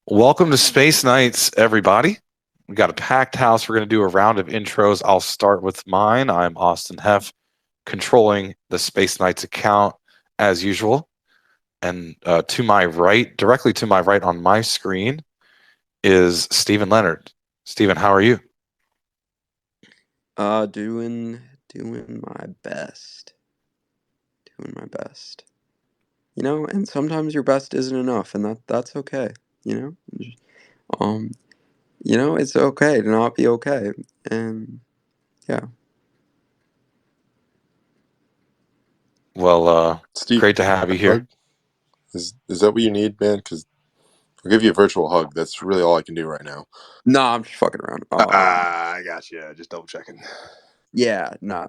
Welcome to Space Nights, everybody. We got a packed house. We're going to do a round of intros. I'll start with mine. I'm Austin Heff, controlling the Space Nights account as usual. And to my right, directly to my right on my screen, is Stephen Leonard. Stephen, how are you? Doing my best. Doing my best. And sometimes your best isn't enough, and that's okay. You know, um, it's okay to not be okay, and yeah. Well, Steve, great to have you here. hug? Is that what you need, man? Because I'll give you a virtual hug. That's really all I can do right now. No, I'm just fucking around. I got you. Just double checking. Yeah, no,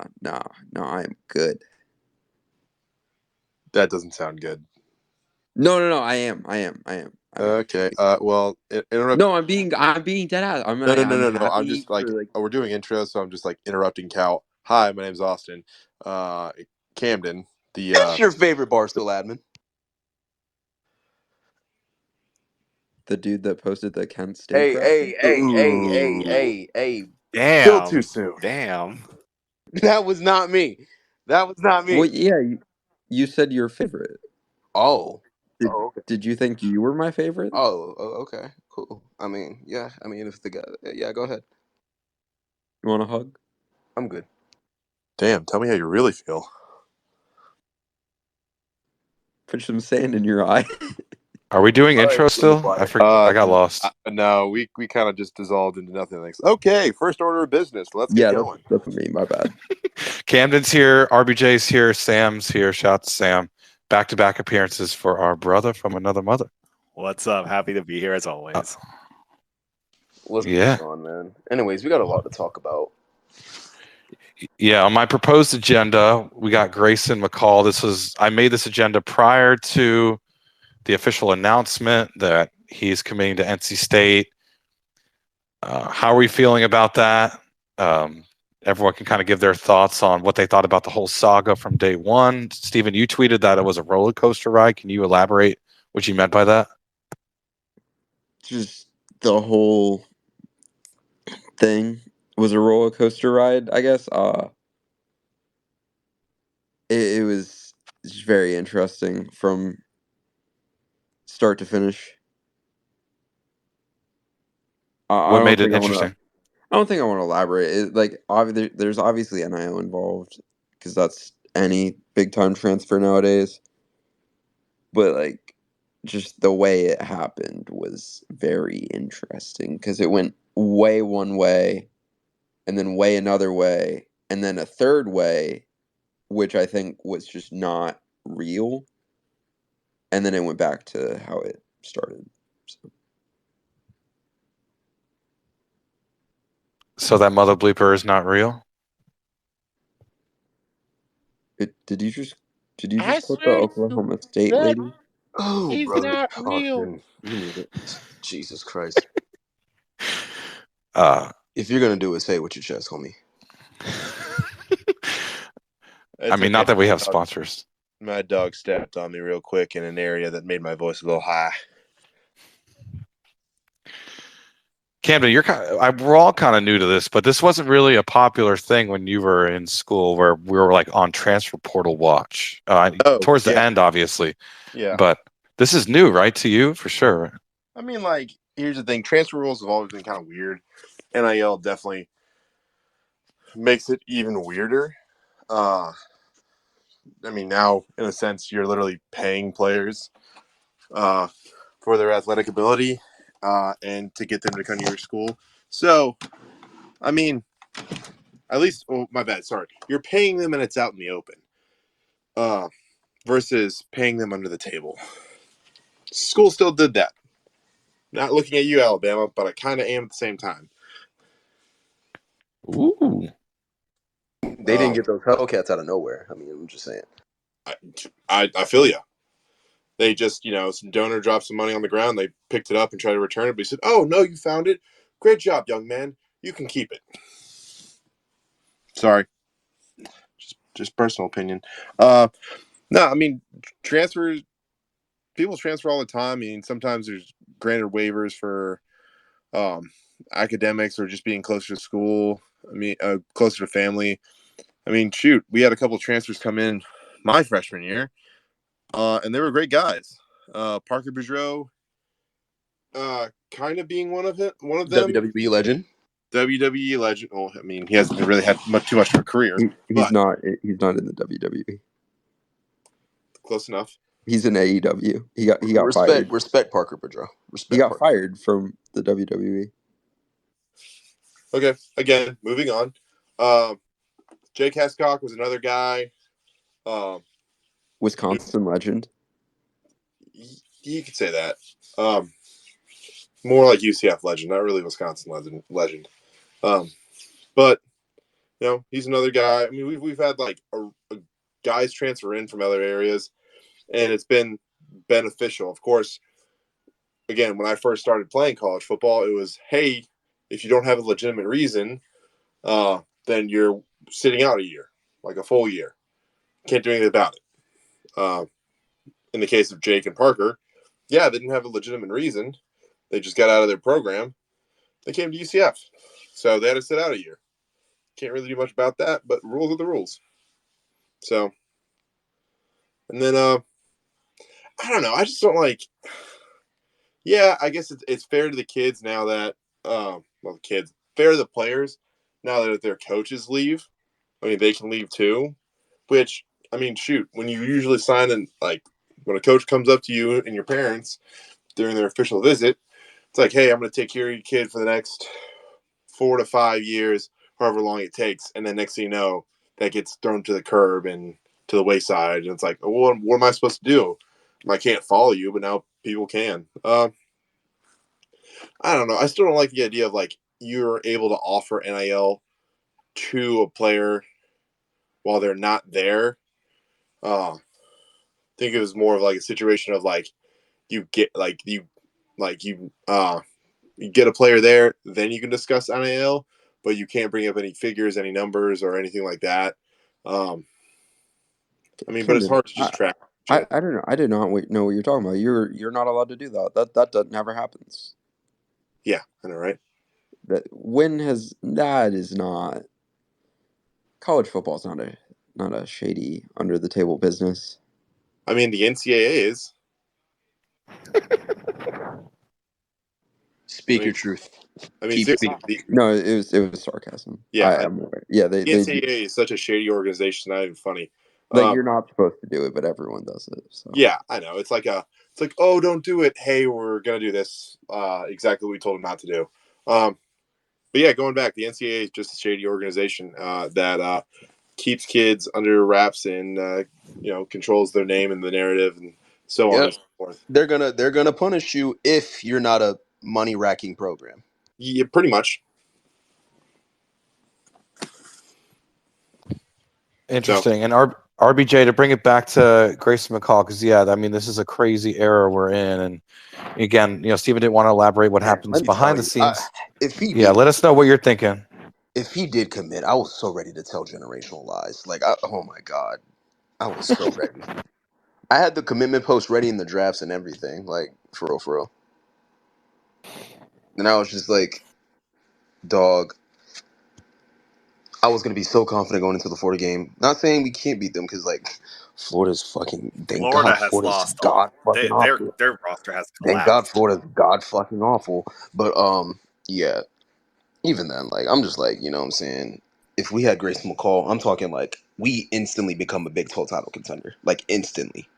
I'm good. That doesn't sound good. No, I am. Okay. Well, interrupt. No, I'm being dead ass. No. I'm just like, we're doing intros, so I'm just like interrupting Cal. Hi, my name's Austin. Camden. That's your favorite Barstool admin. The dude that posted the Kent State. Hey. Damn. Still too soon. Damn. That was not me. Well, yeah, you said your favorite. Oh. Okay. Did you think you were my favorite? Oh, okay. Cool. I mean, yeah. I mean, if the guy... Yeah, go ahead. You want a hug? I'm good. Damn, tell me how you really feel. Put some sand in your eye. Are we doing intro still? I got lost. No, we kind of just dissolved into nothing. Like, okay, first order of business. Let's get going. That's me. My bad. Camden's here. RBJ's here. Sam's here. Shout out to Sam. Back-to-back appearances for our brother from another mother. What's up? Happy to be here as always. What's going on, man? Anyways, we got a lot to talk about. Yeah, on my proposed agenda, we got Grayson McCall. I made this agenda prior to the official announcement that he's committing to NC State. How are we feeling about that? Everyone can kind of give their thoughts on what they thought about the whole saga from day one. Stephen, you tweeted that it was a roller coaster ride. Can you elaborate what you meant by that? Just the whole thing was a roller coaster ride, I guess. It was just very interesting from start to finish. What made it interesting? I don't think I want to elaborate. There's obviously NIL involved because that's any big time transfer nowadays. But just the way it happened was very interesting because it went way one way, and then way another way, and then a third way, which I think was just not real. And then it went back to how it started. So that mother bleeper is not real? Did you just put the Oklahoma State lady? Oh, he's brother. not real. Austin, you need it. Jesus Christ. If you're going to do it, say it with your chest, homie. I mean, not that we have sponsors. My dog stepped on me real quick in an area that made my voice a little high. Camden, we're all kind of new to this, but this wasn't really a popular thing when you were in school, where we were like on transfer portal watch towards the end, obviously. Yeah, but this is new, right, to you for sure. I mean, here's the thing: transfer rules have always been kind of weird. NIL definitely makes it even weirder. I mean, now in a sense, you're literally paying players for their athletic ability and to get them to come to your school. So, I mean, at least, my bad, sorry. You're paying them and it's out in the open versus paying them under the table. School still did that. Not looking at you, Alabama, but I kind of am at the same time. Ooh. They didn't get those Hellcats out of nowhere. I mean, I'm just saying. I feel you. They just, some donor dropped some money on the ground. They picked it up and tried to return it. But he said, "Oh, no, you found it. Great job, young man. You can keep it." Sorry. Just personal opinion. No, I mean, people transfer all the time. I mean, sometimes there's granted waivers for academics or just being closer to school. I mean, closer to family. I mean, shoot, we had a couple of transfers come in my freshman year, and they were great guys. Parker Boudreaux, kind of being one of them. WWE legend. WWE legend. Well, I mean, he hasn't really had too much of a career. He's not in the WWE. Close enough. He's in AEW. He got fired. Respect Parker Boudreaux. He got fired from the WWE. Okay, again, moving on. Jake Hescock was another guy. Wisconsin legend. You could say that. More like UCF legend, not really Wisconsin legend. But he's another guy. I mean, we've had like a guys transfer in from other areas, and it's been beneficial. Of course, again, when I first started playing college football, it was, hey, if you don't have a legitimate reason, then you're sitting out a year, like a full year. Can't do anything about it. In the case of Jake and Parker, yeah, they didn't have a legitimate reason. They just got out of their program. They came to UCF. So they had to sit out a year. Can't really do much about that, but rules are the rules. So, and then, I don't know. I just don't like, yeah, I guess it's fair to the kids now that, fair to the players now that their coaches leave. I mean, they can leave too, which, I mean, shoot, when you usually sign in, like, when a coach comes up to you and your parents during their official visit, it's like, hey, I'm going to take care of your kid for the next 4 to 5 years, however long it takes. And then next thing you know, that gets thrown to the curb and to the wayside. And it's like, well, what am I supposed to do? I can't follow you, but now people can. I don't know. I still don't like the idea of, like, you're able to offer NIL to a player while they're not there. I think it was more of like a situation of like you get you get a player there, then you can discuss NIL, but you can't bring up any figures, any numbers, or anything like that. I mean, but it's hard to just track. I don't know. I did not know what you're talking about. You're not allowed to do that. That never happens. Yeah, I know, right? That is not. College football is not a shady under the table business. I mean, the NCAA is. Speak your truth. I mean, no, it was sarcasm. Yeah, I'm aware. Yeah, the NCAA is such a shady organization. Not even funny. Like, you're not supposed to do it, but everyone does it. So. Yeah, I know. It's like oh, don't do it. Hey, we're gonna do this. Exactly what we told them not to do. But yeah, going back, the NCAA is just a shady organization that keeps kids under wraps and controls their name and the narrative and so on and so forth. They're gonna punish you if you're not a money racking program. Yeah, pretty much. Interesting. And RBJ, to bring it back to Grayson McCall, because I mean, this is a crazy era we're in, and again, Steven didn't want to elaborate what happens behind the scenes. Let us know what you're thinking. If he did commit, I was so ready to tell generational lies. Like, oh my god, I was so ready. I had the commitment post ready in the drafts and everything, like, for real. And I was just like, dog, I was going to be so confident going into the Florida game. Not saying we can't beat them, because, like, Florida's fucking, Florida has lost. Their roster has collapsed. Thank God Florida's god fucking awful. But, yeah, even then, like, I'm just like, you know what I'm saying? If we had Grayson McCall, I'm talking, like, we instantly become a Big 12 title contender. Like, instantly.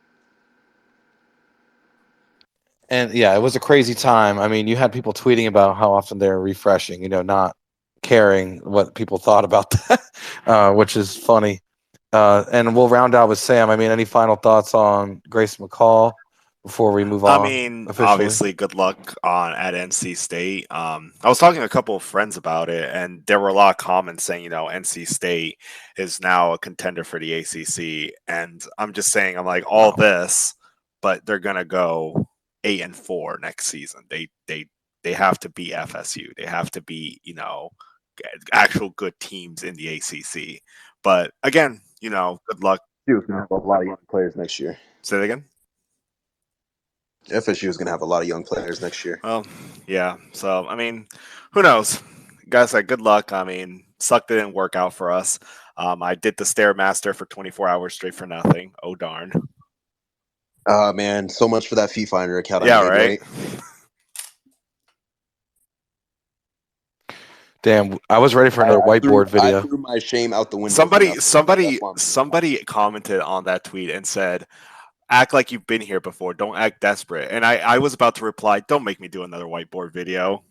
And it was a crazy time. I mean, you had people tweeting about how often they're refreshing, not caring what people thought about that, which is funny. And we'll round out with Sam. I mean, any final thoughts on Grayson McCall before we move on? I mean, obviously, good luck at NC State. I was talking to a couple of friends about it, and there were a lot of comments saying, NC State is now a contender for the ACC. And I'm just saying, I'm like, all this, but they're gonna go 8-4 next season. They have to beat FSU. They have to beat actual good teams in the ACC. But again, good luck. Duke's gonna have a lot of young players next year. Say that again. FSU is going to have a lot of young players next year. Well, yeah. So, I mean, who knows? Guys, good luck. I mean, sucked it didn't work out for us. I did the Stairmaster for 24 hours straight for nothing. Oh, darn. Man, so much for that fee finder account Yeah, I made, right? Damn, I was ready for another whiteboard video. I threw my shame out the window. Somebody commented on that tweet and said, act like you've been here before. Don't act desperate. And I was about to reply, don't make me do another whiteboard video.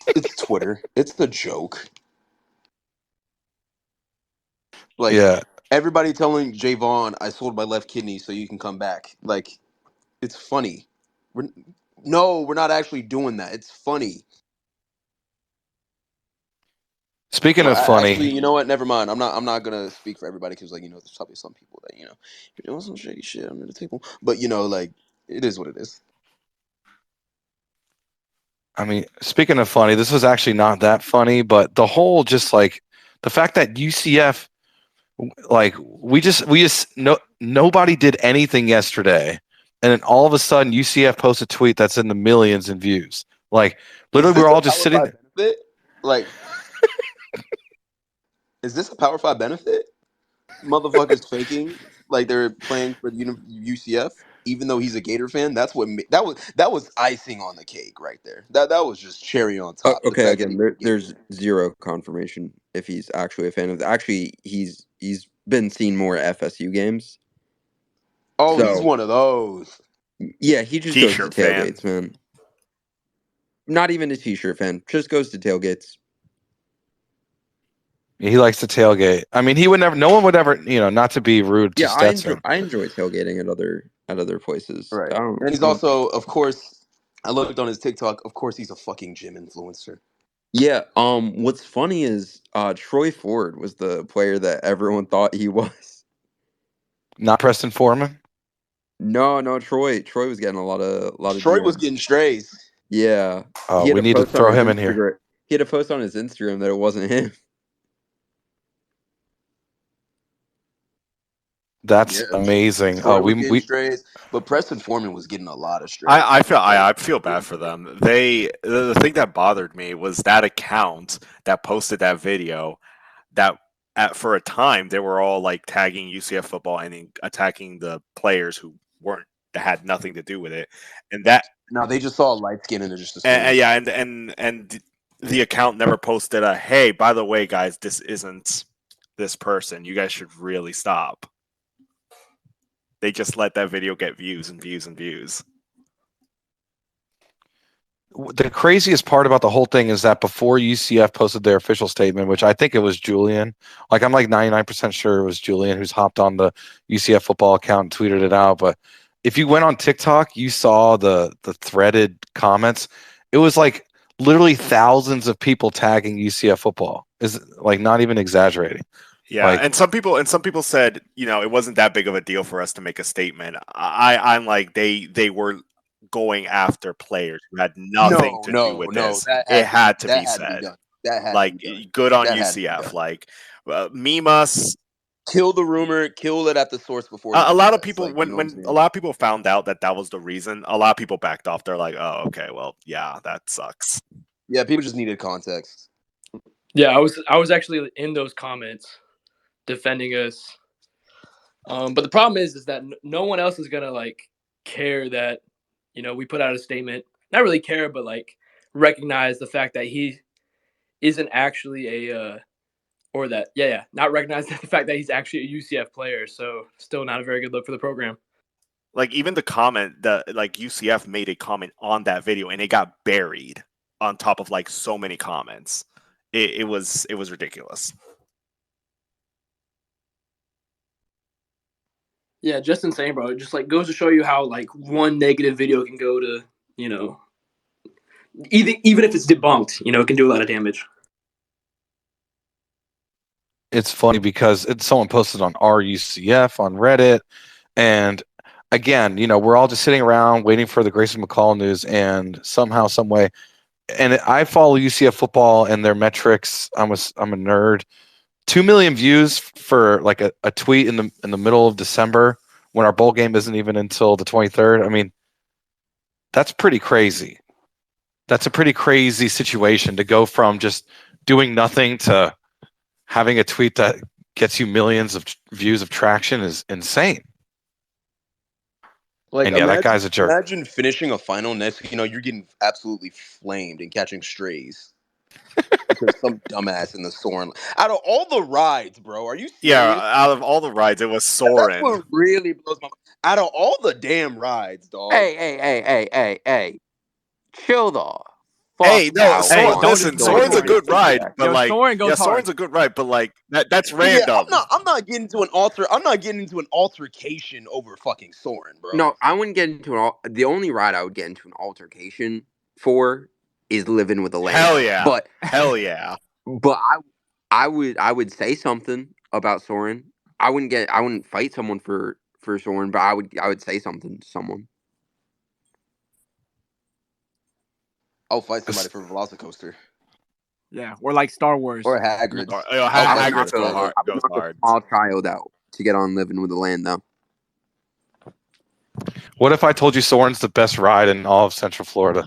It's Twitter. It's the joke. Like, Yeah. Everybody telling Javon, I sold my left kidney so you can come back. Like, it's funny. We're not actually doing that. It's funny. Speaking of funny, actually, you know what? Never mind. I'm not gonna speak for everybody because, there's probably some people that you're doing some shady shit under the table. But it is what it is. I mean, speaking of funny, this was actually not that funny, but the whole just the fact that UCF, nobody did anything yesterday, and then all of a sudden UCF posts a tweet that's in the millions in views. Literally, we're all just sitting there. Is this a Power 5 benefit? Motherfuckers faking like they're playing for UCF, even though he's a Gator fan. That was icing on the cake right there. That was just cherry on top. Okay, again, there's zero confirmation if he's actually a fan of. Actually, he's been seen more at FSU games. Oh, so, he's one of those. Yeah, he just goes to tailgates, man. Not even a t-shirt fan. Just goes to tailgates. He likes to tailgate. I mean, no one would ever, not to be rude to Stetson. I enjoy tailgating at other places. Right. And he's also, of course, I looked on his TikTok, of course he's a fucking gym influencer. Yeah, what's funny is Troy Ford was the player that everyone thought he was. Not Preston Foreman? No, Troy was getting a lot of Troy was getting strays. Yeah. Oh, we need to throw him in here. He had a post on his Instagram that it wasn't him. That's amazing. We strays, but Preston Foreman was getting a lot of strays. I feel bad for them. The thing that bothered me was that account that posted that video that for a time they were all tagging UCF football and attacking the players who had nothing to do with it, and that no, they just saw a light skin and they're just and the account never posted a hey, by the way, guys, this isn't this person. You guys should really stop. They just let that video get views and views and views. The craziest part about the whole thing is that before UCF posted their official statement, which I think it was Julian, I'm 99% sure it was Julian who's hopped on the UCF football account and tweeted it out. But if you went on TikTok, you saw the threaded comments. It was literally thousands of people tagging UCF football. Is not even exaggerating. Yeah, and some people said, it wasn't that big of a deal for us to make a statement. I'm they were going after players who had nothing to do with this. It had to be said. Good on UCF. Meme us. Kill the rumor. Kill it at the source before. A lot of people, when a lot of people found out that was the reason, a lot of people backed off. They're like, oh, okay, well, yeah, that sucks. Yeah, people just needed context. Yeah, I was actually in those comments defending us. But the problem is that no one else is gonna care that we put out a statement. Not really care, but recognize the fact that he isn't actually not recognize the fact that he's actually a UCF player. So still not a very good look for the program. Even the comment that UCF made a comment on that video and it got buried on top of so many comments. It was ridiculous. Yeah, just insane, bro. It just goes to show you how one negative video can go to, even if it's debunked, it can do a lot of damage. It's funny because someone posted on RUCF on Reddit, and again, we're all just sitting around waiting for the Grayson McCall news, and somehow, some way, and I follow UCF football and their metrics. I'm a nerd. 2 million views for a tweet in the middle of December when our bowl game isn't even until the 23rd. I mean, that's pretty crazy. That's a pretty crazy situation to go from just doing nothing to having a tweet that gets you millions of views of traction is insane. Like, And yeah, that guy's a jerk. Imagine finishing a final next, you're getting absolutely flamed and catching strays because some dumbass in the Soren. Out of all the rides, bro, are you serious? Yeah, out of all the rides, it was Soren. That's what really blows my mind. Out of all the damn rides, dog. Hey. Chill the fuck Hey, no, out. listen, Soren's a good ride, but like, Soren's a good ride, but like, that's random. Yeah, I'm not getting into an altercation over fucking Soren, bro. No, I wouldn't get into the only ride I would get into an altercation for is living with the land. Hell yeah. But hell yeah. But I would say something about Soren. I wouldn't fight someone for Soren, but I would say something to someone. I'll fight somebody for a Velocicoaster. Yeah, or like Star Wars. Or Hagrid. Hagrid's goes hard. I would knock a small child out to get on living with the land, though. What if I told you Soren's the best ride in all of Central Florida?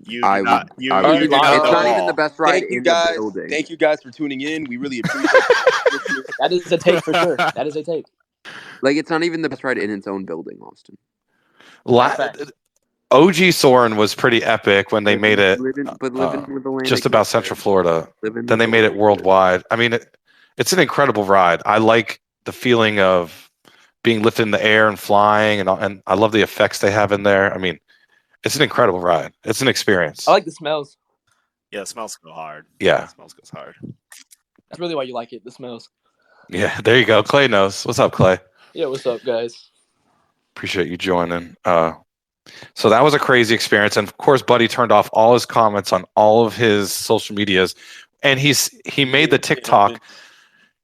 It's not even the best ride in the building. Thank you guys for tuning in. We really appreciate it. That is a take for sure. That is a take. Like, it's not even the best ride in its own building, Austin. OG Soren was pretty epic when they made it living with the land just about Central Florida. Then they made it worldwide. I mean, it's an incredible ride. I like the feeling of being lifted in the air and flying, and I love the effects they have in there. I mean, it's an incredible ride. It's an experience. I like the smells. Yeah, the smells go hard. Yeah. The smells goes hard. That's really why you like it, the smells. Yeah, there you go. Clay knows. What's up, Clay? Yeah, what's up, guys? Appreciate you joining. So that was a crazy experience. And of course, Buddy turned off all his comments on all of his social medias. And he made the TikTok.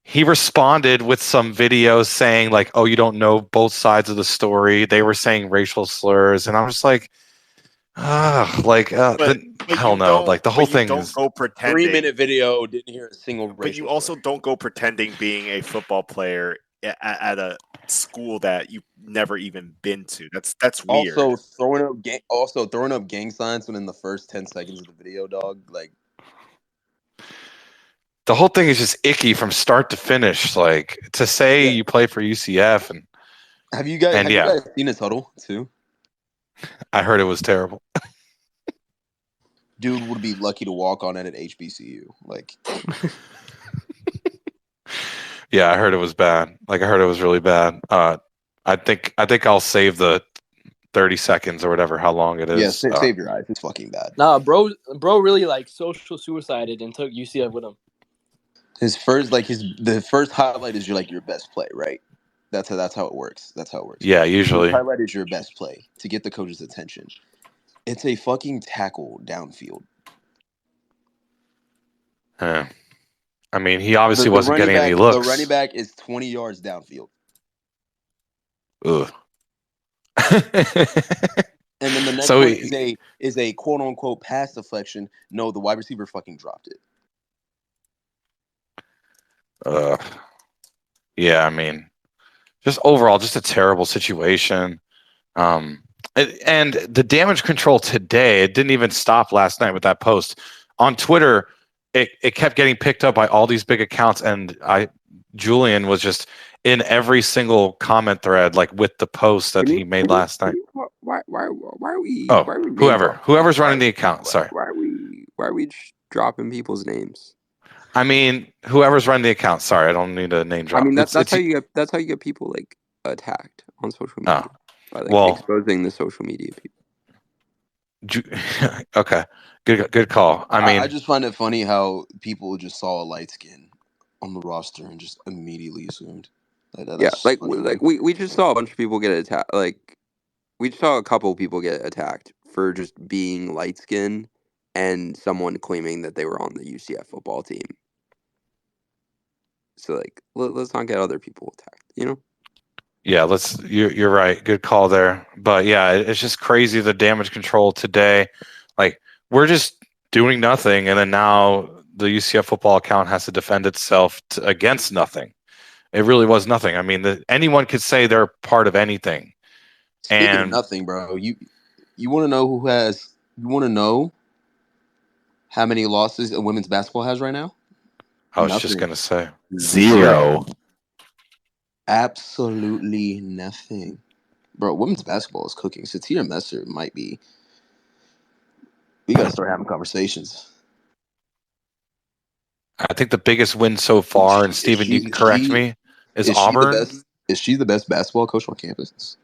He responded with some videos saying like, oh, you don't know both sides of the story. They were saying racial slurs. And I'm just like, hell no. Like the whole thing is go pretending. 3-minute video, didn't hear a single racial But you also don't go pretending being a football player at a school that you've never even been to. That's weird. Also throwing up gang signs within the first 10 seconds of the video, dog. Like, the whole thing is just icky from start to finish. Like, to say you play for UCF and have you guys seen his huddle too? I heard it was terrible. Dude would be lucky to walk on it at HBCU. Like, yeah, I heard it was bad. Like, I heard it was really bad. I think I'll save the 30 seconds or whatever, how long it is. Yeah, save your eyes. It's fucking bad. Nah, bro really like social suicided and took UCF with him. The first highlight is your best play, right? That's how it works. Yeah, usually. The highlight is your best play to get the coach's attention. It's a fucking tackle downfield. I mean, he obviously wasn't getting any looks. The running back is 20 yards downfield. Ugh. And then the next one is a quote unquote pass deflection. No, the wide receiver fucking dropped it. Yeah, I mean, just overall, just a terrible situation. And the damage control today, it didn't even stop last night with that post. On Twitter, it kept getting picked up by all these big accounts, and Julian was just in every single comment thread, like with the post that he made last night. Why are we? Oh, whoever's running the account. Sorry. Why are we just dropping people's names? I mean, whoever's running the account. Sorry, I don't need a name drop. I mean, that's how you get people like attacked on social media by exposing the social media people. Okay, good call. I just find it funny how people just saw a light skin on the roster and just immediately assumed. We just saw a bunch of people get attacked. Like, we just saw a couple people get attacked for just being light skinned and someone claiming that they were on the UCF football team. So, like, let's not get other people attacked, you know? Yeah, you're right. Good call there. But yeah, it's just crazy, the damage control today. Like, we're just doing nothing, and then now the UCF football account has to defend itself against nothing. It really was nothing. I mean, anyone could say they're part of anything. Speaking of And nothing, bro, you want to know who has? You want to know how many losses women's basketball has right now? I was just Nothing. gonna say 0. Absolutely nothing, bro. Women's basketball is cooking. Satir Messer might be. We got to start having conversations. I think the biggest win so far, and Steven, you can correct me, is Auburn. Is she the best basketball coach on campus?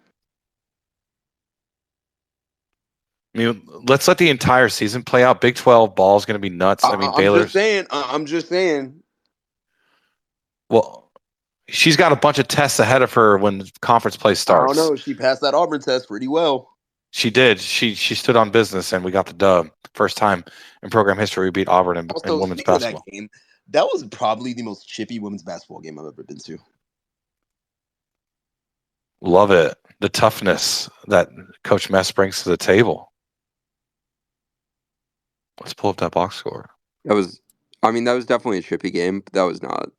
I mean, let's let the entire season play out. Big 12 ball is going to be nuts. I mean, Baylor's. I'm just saying. Well, she's got a bunch of tests ahead of her when conference play starts. I don't know. She passed that Auburn test pretty well. She did. She stood on business, and we got the dub. First time in program history we beat Auburn in women's basketball. That was probably the most chippy women's basketball game I've ever been to. Love it. The toughness that Coach Mess brings to the table. Let's pull up that box score. That was definitely a chippy game, but I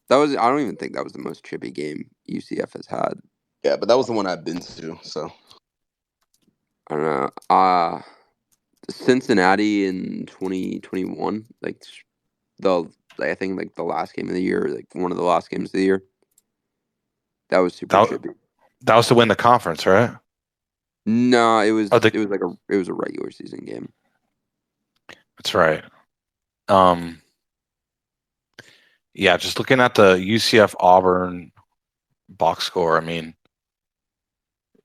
don't even think that was the most chippy game UCF has had. Yeah, but that was the one I've been to, so. I don't know. Cincinnati in 2021, I think the last game of the year, like one of the last games of the year. That was super chippy. That was to win the conference, right? No, it was it was a regular season game. That's right. Yeah, just looking at the UCF Auburn box score, I mean,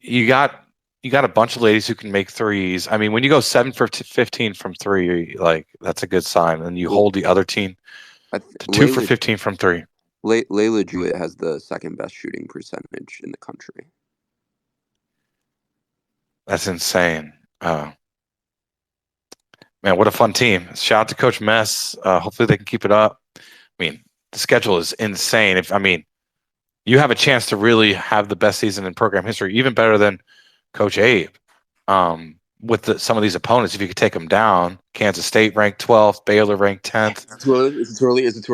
you got a bunch of ladies who can make threes. I mean, when you go 7 for 15 from three, like that's a good sign, and you hold the other team to 2 for 15 from three. Layla Jewett has the second best shooting percentage in the country. That's insane. Man, what a fun team. Shout out to Coach Mess. Hopefully they can keep it up. I mean, the schedule is insane. You have a chance to really have the best season in program history, even better than Coach Abe. With some of these opponents, if you could take them down. Kansas State ranked 12th, Baylor ranked 10th. Is it too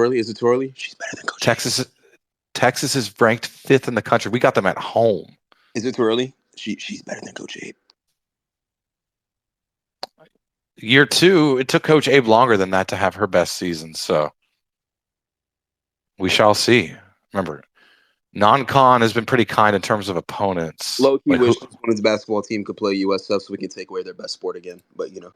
early? She's better than Coach Abe. Texas is ranked 5th in the country. We got them at home. Is it too early? She's better than Coach Abe. Year 2, it took Coach Abe longer than that to have her best season, so we shall see. Remember, non-con has been pretty kind in terms of opponents. Low-key wish this women's basketball team could play USF so we can take away their best sport again, but you know.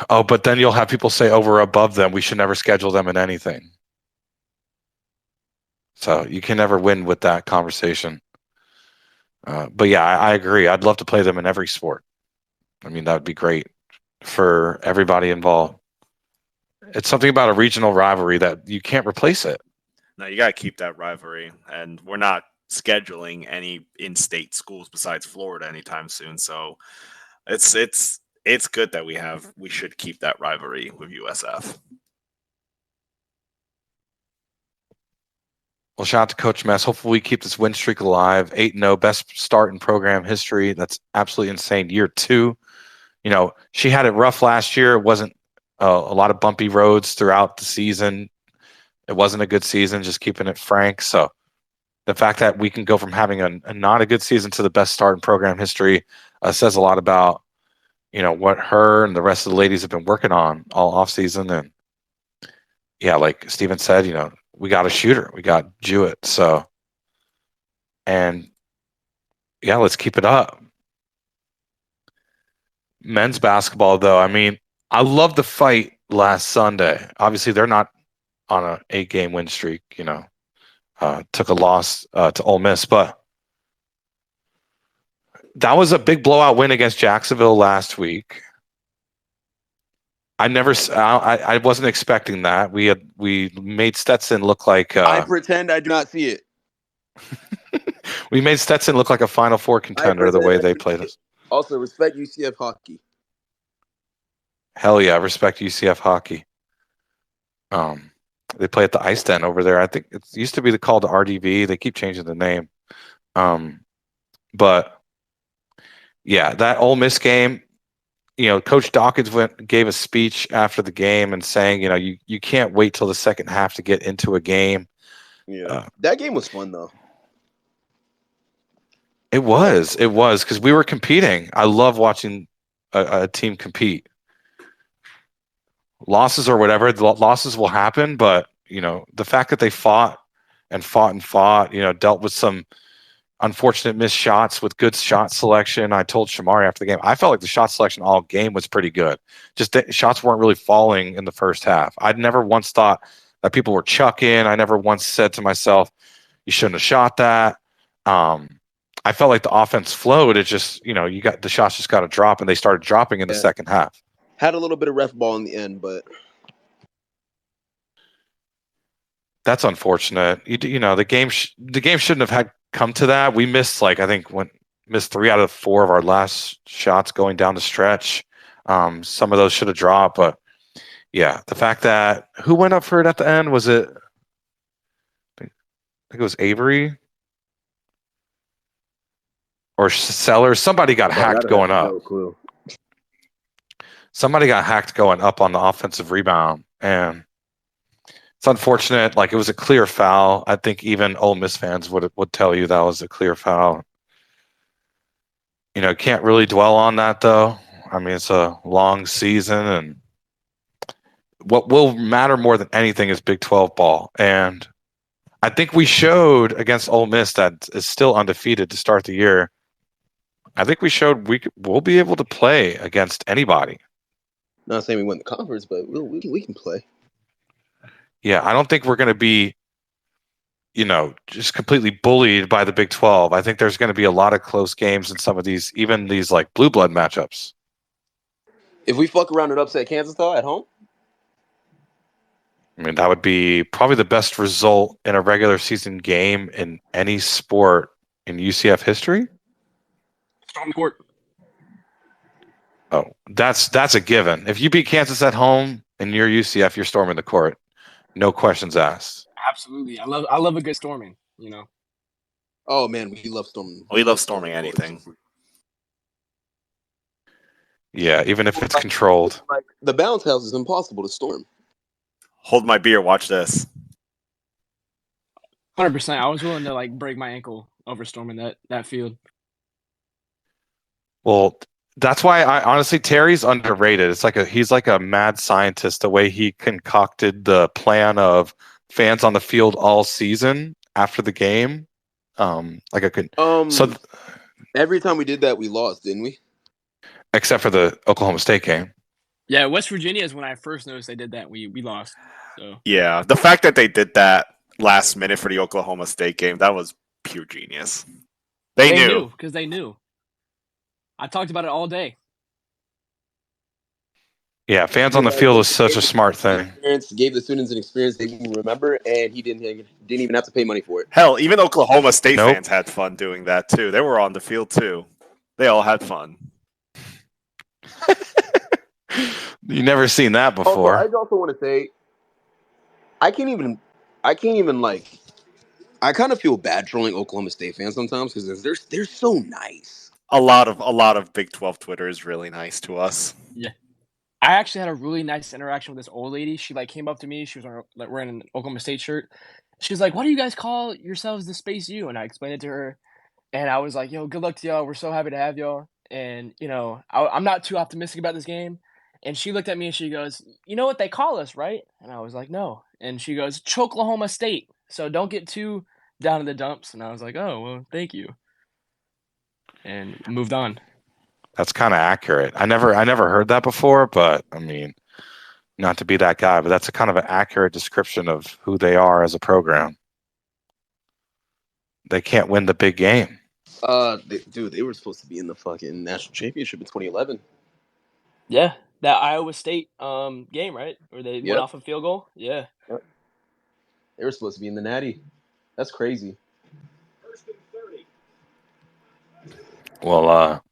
Oh, but then you'll have people say over or above them, we should never schedule them in anything. So you can never win with that conversation. But yeah, I agree. I'd love to play them in every sport. I mean, that would be great for everybody involved. It's something about a regional rivalry that you can't replace it. No, you got to keep that rivalry. And we're not scheduling any in-state schools besides Florida anytime soon. So it's good that we should keep that rivalry with USF. Well, shout out to Coach Mess. Hopefully we keep this win streak alive. 8-0, best start in program history. That's absolutely insane. Year 2. You know, she had it rough last year. It wasn't a lot of bumpy roads throughout the season. It wasn't a good season, just keeping it frank. So the fact that we can go from having a not a good season to the best start in program history says a lot about, you know, what her and the rest of the ladies have been working on all offseason. And yeah, like Steven said, you know, we got a shooter. We got Jewett. So, and yeah, let's keep it up. Men's basketball, though, I mean, I love the fight last Sunday. Obviously, they're not on an 8-game win streak, you know, took a loss to Ole Miss, but that was a big blowout win against Jacksonville last week. I wasn't expecting that. We made Stetson look like I pretend I do not see it. We made Stetson look like a Final Four contender the way they played us. Also, respect UCF hockey. Hell yeah, respect UCF hockey. They play at the Ice Den over there. I think it used to be called the RDV. They keep changing the name. But yeah, that Ole Miss game, you know, Coach Dawkins gave a speech after the game and saying, you know, you can't wait till the second half to get into a game. Yeah, that game was fun though. It was because we were competing. I love watching a team compete. Losses or whatever, losses will happen, but the fact that they fought and fought and fought, dealt with some unfortunate missed shots with good shot selection. I told Shamari after the game, I felt like the shot selection all game was pretty good. Just the shots weren't really falling in the first half. I'd never once thought that people were chucking. I never once said to myself, you shouldn't have shot that. I felt like the offense flowed. It just, you got the shots just got to drop, and they started dropping in the second half. Had a little bit of ref ball in the end, but that's unfortunate. The game shouldn't have had come to that. We missed missed 3 out of 4 of our last shots going down the stretch. Some of those should have dropped, but yeah, the fact that who went up for it at the end, was it? I think it was Avery or Sellers. Somebody got hacked going up. No clue. Somebody got hacked going up on the offensive rebound, and it's unfortunate. Like, it was a clear foul. I think even Ole Miss fans would tell you that was a clear foul. Can't really dwell on that though. I mean, it's a long season, and what will matter more than anything is Big 12 ball. And I think we showed against Ole Miss that is still undefeated to start the year. I think we showed we'll be able to play against anybody. Not saying we win the conference, but we can play. Yeah, I don't think we're going to be, just completely bullied by the Big 12. I think there's going to be a lot of close games in some of these, even these like blue blood matchups. If we fuck around and upset Kansas though at home, I mean, that would be probably the best result in a regular season game in any sport in UCF history. Storm court. Oh, that's a given. If you beat Kansas at home and you're UCF, you're storming the court. No questions asked. Absolutely. I love a good storming, Oh man, we love storming. We love storming anything. Yeah, even if it's controlled. Like, the bounce house is impossible to storm. Hold my beer. Watch this. 100%. I was willing to break my ankle over storming that field. Well, that's why Terry's underrated. It's he's like a mad scientist. The way he concocted the plan of fans on the field all season after the game. Every time we did that, we lost, didn't we? Except for the Oklahoma State game. Yeah, West Virginia is when I first noticed they did that. We lost. So yeah, the fact that they did that last minute for the Oklahoma State game, that was pure genius. They knew because they knew. I talked about it all day. Yeah, fans on the field is such a smart thing. Gave the students an experience they didn't remember, and he didn't even have to pay money for it. Hell, even Oklahoma State fans had fun doing that too. They were on the field too. They all had fun. You never seen that before. I also want to say, I kind of feel bad trolling Oklahoma State fans sometimes because they're so nice. A lot of Big 12 Twitter is really nice to us. Yeah. I actually had a really nice interaction with this old lady. She came up to me. She was wearing an Oklahoma State shirt. She was like, "Why do you guys call yourselves the Space U?" And I explained it to her, and I was like, "Yo, good luck to y'all. We're so happy to have y'all." And I'm not too optimistic about this game. And she looked at me and she goes, "You know what they call us, right?" And I was like, "No." And she goes, "Choklahoma State. So don't get too down in the dumps." And I was like, "Oh, well, thank you." And moved on. That's kind of accurate. I never heard that before, but I mean, not to be that guy, but that's a kind of an accurate description of who they are as a program. They can't win the big game. They were supposed to be in the fucking national championship in 2011. Yeah, that Iowa State game, right? Where they went off a field goal. Yeah, yep. They were supposed to be in the Natty. That's crazy. Well,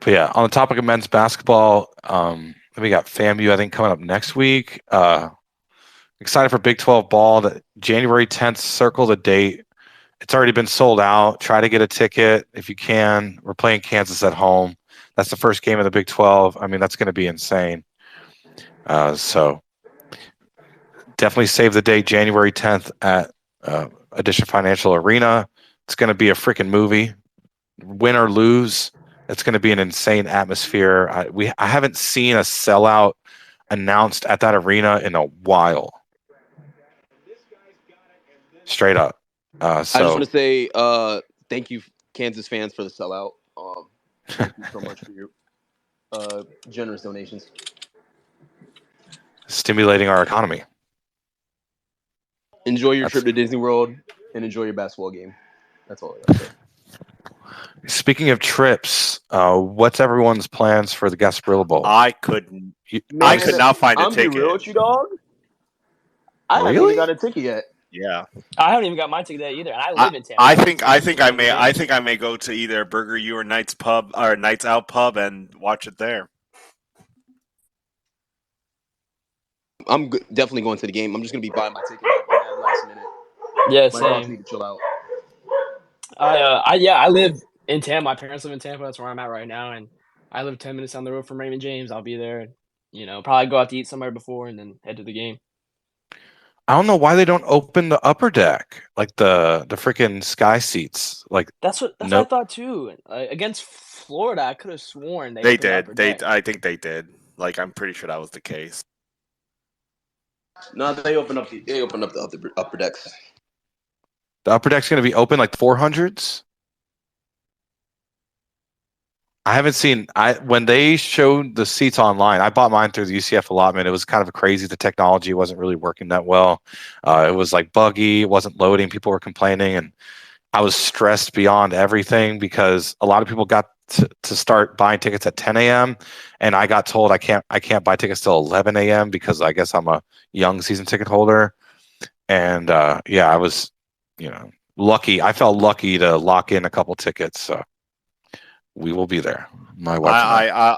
but yeah, on the topic of men's basketball, we got FAMU, I think, coming up next week. Excited for Big 12 ball. That January 10th, circle the date. It's already been sold out. Try to get a ticket if you can. We're playing Kansas at home. That's the first game of the Big 12. I mean, that's going to be insane. So definitely save the date, January 10th at Edition Financial Arena. It's going to be a freaking movie. Win or lose, it's going to be an insane atmosphere. I haven't seen a sellout announced at that arena in a while. Straight up. I just want to say thank you, Kansas fans, for the sellout. Thank you so much for your generous donations. Stimulating our economy. Enjoy your trip to Disney World and enjoy your basketball game. That's all I got to say. Speaking of trips, what's everyone's plans for the Gasparilla Bowl? I could not find a ticket. I'm be real with you, dog. I haven't even got a ticket yet. Yeah, I haven't even got my ticket yet either. And I live in Tampa. I think I may go to either Burger U or Knights Pub or Knights Out Pub and watch it there. I'm definitely going to the game. I'm just gonna be buying my ticket at last minute. Yeah, My dogs same. need to chill out. I live in Tampa. My parents live in Tampa. That's where I'm at right now, and I live 10 minutes down the road from Raymond James. I'll be there, and probably go out to eat somewhere before, and then head to the game. I don't know why they don't open the upper deck, like the freaking sky seats. Like that's what I thought too. Against Florida, I could have sworn they did. I think they did. Like I'm pretty sure that was the case. No, they opened up the upper decks. The upper deck's going to be open like 400s. I haven't seen. When they showed the seats online, I bought mine through the UCF allotment. It was kind of crazy. The technology wasn't really working that well. It was like buggy. It wasn't loading. People were complaining, and I was stressed beyond everything because a lot of people got to start buying tickets at 10 a.m. and I got told I can't buy tickets till 11 a.m. because I guess I'm a young season ticket holder. And I was, lucky. I felt lucky to lock in a couple tickets. So we will be there. My wife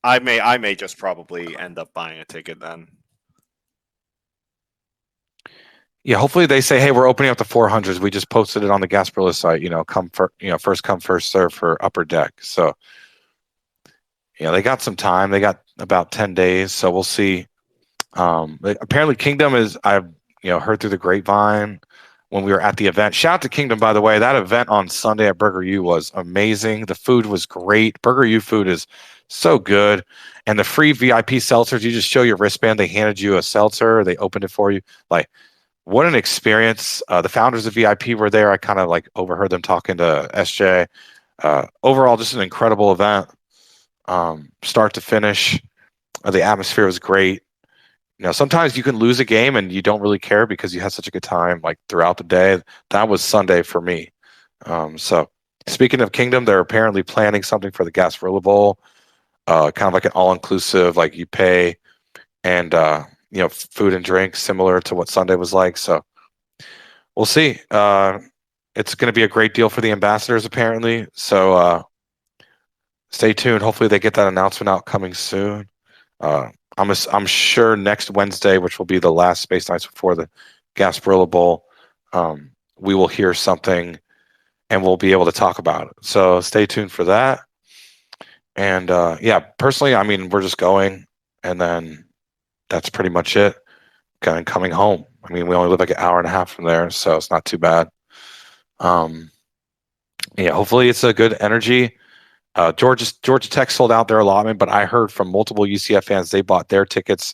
I may just probably end up buying a ticket then. Yeah, hopefully they say, hey, we're opening up the 400s. We just posted it on the Gasparilla site. First come, first serve for upper deck. So, they got some time. They got about 10 days. So we'll see. Apparently, Kingdom is. I've heard through the grapevine when we were at the event. Shout out to Kingdom, by the way. That event on Sunday at Burger U was amazing. The food was great. Burger U food is so good. And the free VIP seltzers, you just show your wristband. They handed you a seltzer. They opened it for you. Like, what an experience. The founders of VIP were there. I kind of overheard them talking to SJ. Overall, just an incredible event. Start to finish. The atmosphere was great. Sometimes you can lose a game and you don't really care because you had such a good time throughout the day. That was Sunday for me. So speaking of Kingdom, they're apparently planning something for the Gasparilla Bowl, kind of like an all-inclusive, you pay and food and drink similar to what Sunday was like. So we'll see. It's going to be a great deal for the ambassadors, apparently. So stay tuned. Hopefully they get that announcement out coming soon. I'm sure next Wednesday, which will be the last Space Nights before the Gasparilla Bowl, we will hear something and we'll be able to talk about it. So stay tuned for that. And personally, we're just going, and then that's pretty much it. Kind of coming home. We only live an hour and a half from there, so it's not too bad. Hopefully it's a good energy. Georgia Tech sold out their allotment, but I heard from multiple UCF fans they bought their tickets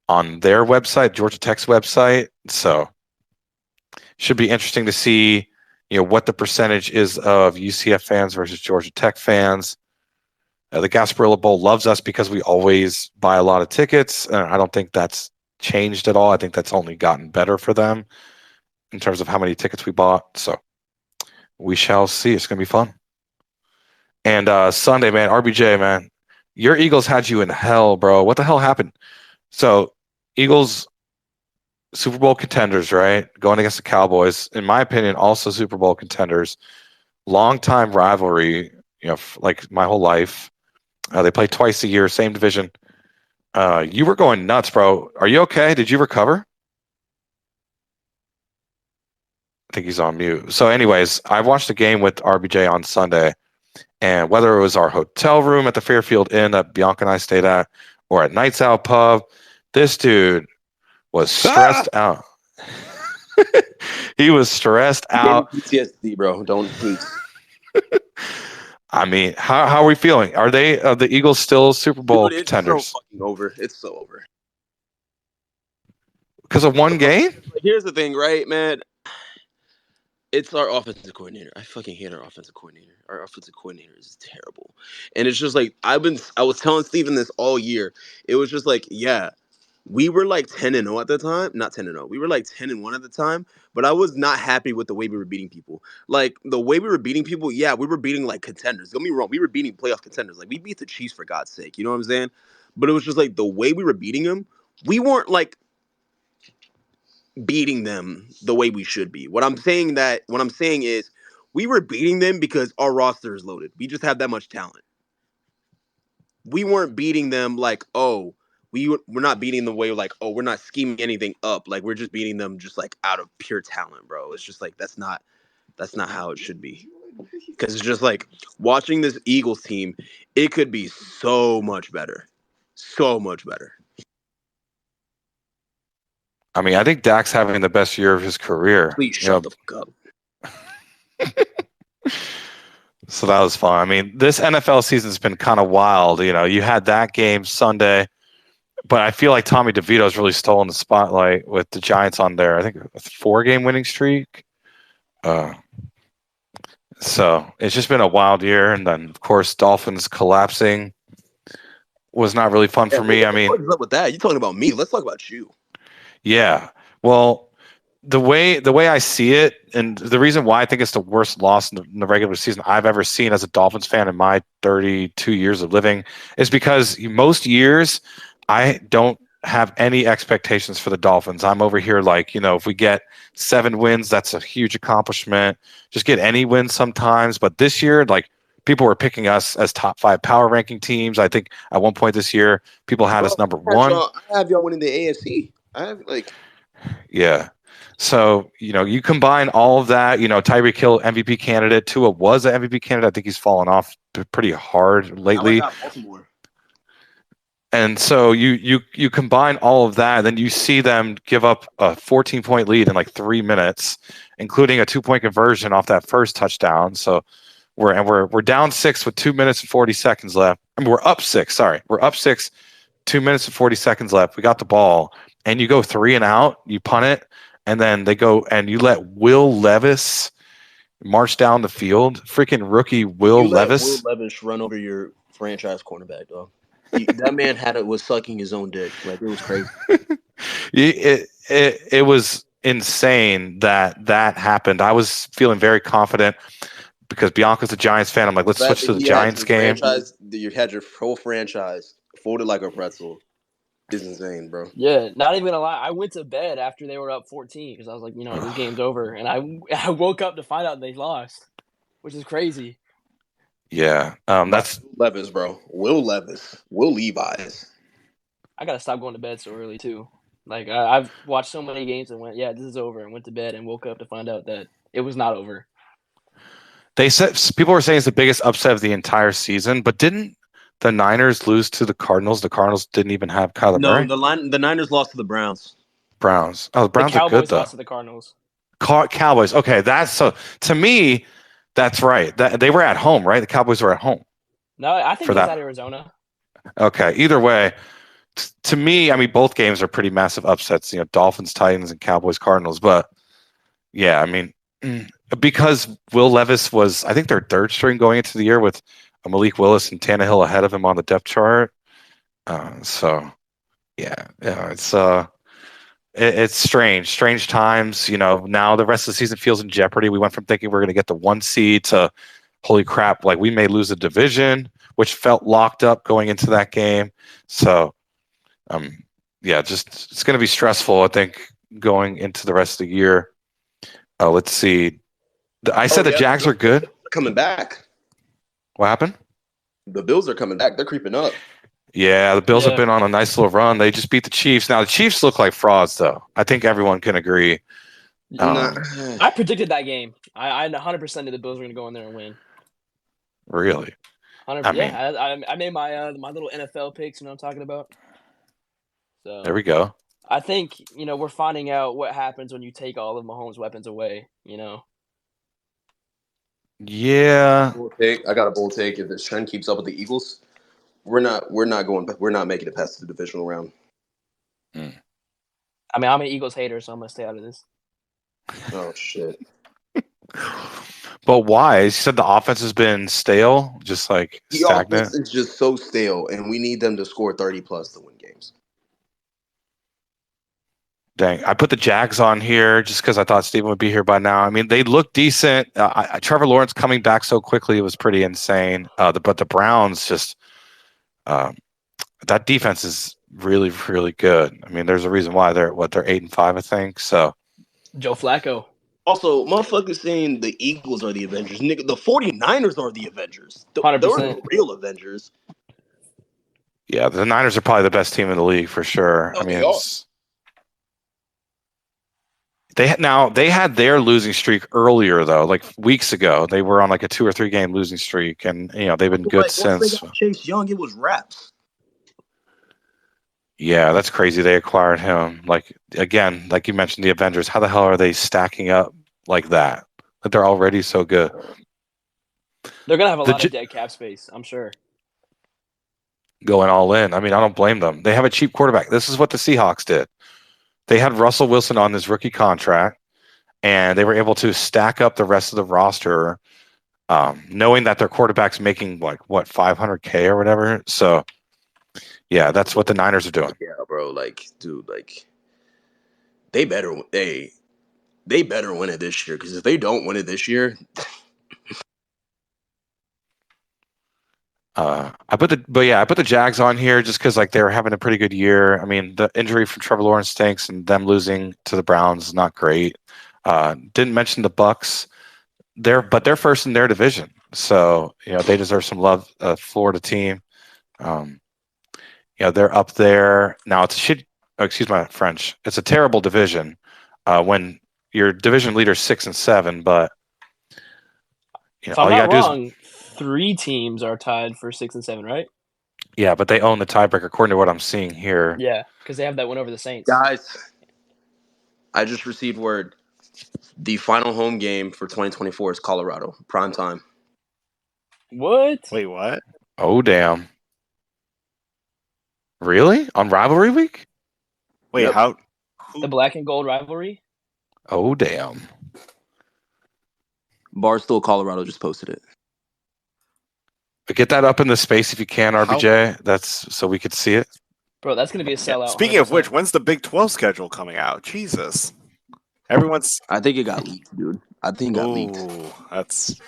on their website, Georgia Tech's website. So should be interesting to see, what the percentage is of UCF fans versus Georgia Tech fans. The Gasparilla Bowl loves us because we always buy a lot of tickets. I don't think that's changed at all. I think that's only gotten better for them in terms of how many tickets we bought. So we shall see. It's going to be fun. And Sunday, man, RBJ, man, your Eagles had you in hell, bro. What the hell happened? So Eagles, Super Bowl contenders, right? Going against the Cowboys, in my opinion, also Super Bowl contenders. Long-time rivalry, my whole life. They play twice a year, same division. You were going nuts, bro. Are you okay? Did you recover? I think he's on mute. So anyways, I watched the game with RBJ on Sunday. And whether it was our hotel room at the Fairfield Inn that Bianca and I stayed at, or at Nights Out Pub, this dude was stressed out. He was stressed out. PTSD, bro. Don't please. I mean, how are we feeling? Are the Eagles still Super Bowl Dude, it's contenders? so fucking over. It's so over. Because of one game? Like, here's the thing, right, man? It's our offensive coordinator. I fucking hate our offensive coordinator. Our offensive coordinator is terrible. And it's just like I was telling Steven this all year. It was just like, yeah, we were like 10-0 at the time. Not 10-0. We were like 10-1 at the time, but I was not happy with the way we were beating people. Like the way we were beating people, yeah, we were beating like contenders. Don't get me wrong, we were beating playoff contenders. Like we beat the Chiefs for God's sake. You know what I'm saying? But it was just like the way we were beating them, we weren't like beating them the way we should be. What I'm saying is we were beating them because our roster is loaded. We just have that much talent. We weren't beating them like, oh, we're not beating the way like, oh, we're not scheming anything up. Like we're just beating them just like out of pure talent, bro. It's just like that's not how it should be. Because it's just like watching this Eagles team, it could be so much better. So much better. I mean, I think Dak's having the best year of his career. Please shut the fuck up. So that was fun. I mean, this NFL season's been kind of wild. You know, you had that game Sunday, but I feel like Tommy DeVito's really stolen the spotlight with the Giants on there. I think a 4-game winning streak. So it's just been a wild year. And then, of course, Dolphins collapsing was not really fun for me. I mean, what's up with that? You're talking about me. Let's talk about you. Yeah. Well, the way I see it, and the reason why I think it's the worst loss in the regular season I've ever seen as a Dolphins fan in my 32 years of living is because most years I don't have any expectations for the Dolphins. I'm over here like, you know, if we get 7 wins, that's a huge accomplishment. Just get any wins sometimes. But this year, like, people were picking us as top 5 power ranking teams. I think at one point this year, people had us number 1. I have y'all winning the AFC. I have Yeah. So, you know, you combine all of that, you know, Tyreek Hill, MVP candidate. Tua was an MVP candidate. I think he's fallen off pretty hard lately. And so you combine all of that, and then you see them give up a 14-point lead in like 3 minutes, including a 2-point conversion off that first touchdown. So we're down 6 with 2 minutes and 40 seconds left. I mean, we're up 6. Sorry, we're up 6, 2 minutes and 40 seconds left. We got the ball. And you go 3 and out, you punt it, and then they go and you let Will Levis march down the field. Freaking rookie Will Levis. Will Levis run over your franchise cornerback, dog. That man was sucking his own dick. Like, it was crazy. It was insane that happened. I was feeling very confident because Bianca's a Giants fan. I'm like, let's switch to the Giants game. You had your whole franchise folded like a pretzel. It's insane, bro. Yeah, not even gonna lie. I went to bed after they were up 14 because I was like, you know, this game's over, and I woke up to find out they lost, which is crazy. Yeah, that's Will Levis, bro. Will Levis. I gotta stop going to bed so early too. Like I've watched so many games and went, yeah, this is over, and went to bed and woke up to find out that it was not over. They said people were saying it's the biggest upset of the entire season, but didn't the Niners lose to the Cardinals? The Cardinals didn't even have Kyler Murray. No, the Niners lost to the Browns. Browns. Oh, the Browns are good though. Lost to the Cardinals. Cowboys. Okay, that's so. To me, that's right. That they were at home, right? The Cowboys were at home. No, I think it was at Arizona. Okay. Either way, to me, I mean, both games are pretty massive upsets. You know, Dolphins, Titans, and Cowboys, Cardinals. But yeah, I mean, because Will Levis was, I think, their 3rd string going into the year with Malik Willis and Tannehill ahead of him on the depth chart. So yeah, it's strange times. You know, now the rest of the season feels in jeopardy. We went from thinking we're going to get the 1 seed to holy crap, like we may lose a division, which felt locked up going into that game. So yeah, just it's going to be stressful, I think, going into the rest of the year. Let's see. I said the Jags are good. They're coming back. What happened? The Bills are coming back. They're creeping up. Yeah, the Bills have been on a nice little run. They just beat the Chiefs. Now, the Chiefs look like frauds, though. I think everyone can agree. I predicted that game. I 100% knew the Bills were going to go in there and win. Really? 100%. I made my my little NFL picks, you know what I'm talking about? So there we go. I think, we're finding out what happens when you take all of Mahomes' weapons away, Yeah. I got a bold take. If this trend keeps up with the Eagles, we're not making it past the divisional round. I mean, I'm an Eagles hater, so I'm gonna stay out of this. Oh shit. But why? You said the offense has been stale, just like The stagnant. offense is just so stale, and we need them to score 30 plus to win games. Dang, I put the Jags on here just because I thought Steven would be here by now. I mean, they look decent. Trevor Lawrence coming back so quickly was pretty insane. But the Browns just that defense is really, really good. I mean, there's a reason why they're 8-5, I think. So Joe Flacco. Also, motherfuckers saying the Eagles are the Avengers. Nigga, the 49ers are the Avengers. They're 100%. the real Avengers. yeah, the Niners are probably the best team in the league for sure. Oh, I mean, they are. they had their losing streak earlier though, like weeks ago. They were on like a 2 or 3 game losing streak, and they've been good since. Once they got Chase Young, it was wraps. Yeah, that's crazy. They acquired him. Like again, like you mentioned, the Avengers. How the hell are they stacking up like that? That they're already so good. They're gonna have a lot of dead cap space, I'm sure. Going all in. I mean, I don't blame them. They have a cheap quarterback. This is what the Seahawks did. They had Russell Wilson on his rookie contract, and they were able to stack up the rest of the roster, knowing that their quarterback's making like what $500K or whatever. So. Yeah, that's what the Niners are doing. Yeah, bro. Like, dude, like they better win it this year, because if they don't win it this year, I put the Jags on here just because like they were having a pretty good year. I mean, the injury from Trevor Lawrence stinks, and them losing to the Browns is not great. Didn't mention the Bucks. They're first in their division, so they deserve some love. Florida team. They're up there now. It's a shit. Oh, excuse my French. It's a terrible division when your division leader's 6 and 7. But if I'm not wrong, 3 teams are tied for 6 and 7, right? Yeah, but they own the tiebreaker according to what I'm seeing here. Yeah, because they have that win over the Saints. Guys, I just received word. The final home game for 2024 is Colorado prime time. What? Wait, what? Oh damn. Really? On rivalry week? Wait, Yep. how? The black and gold rivalry? Oh damn. Barstool Colorado just posted it. Get that up in the space if you can, RBJ. That's so we could see it. Bro, that's gonna be a sellout. Speaking 100%. of which, when's the Big 12 schedule coming out? Jesus. Everyone's. I think it got leaked, dude. I think it got leaked. That's.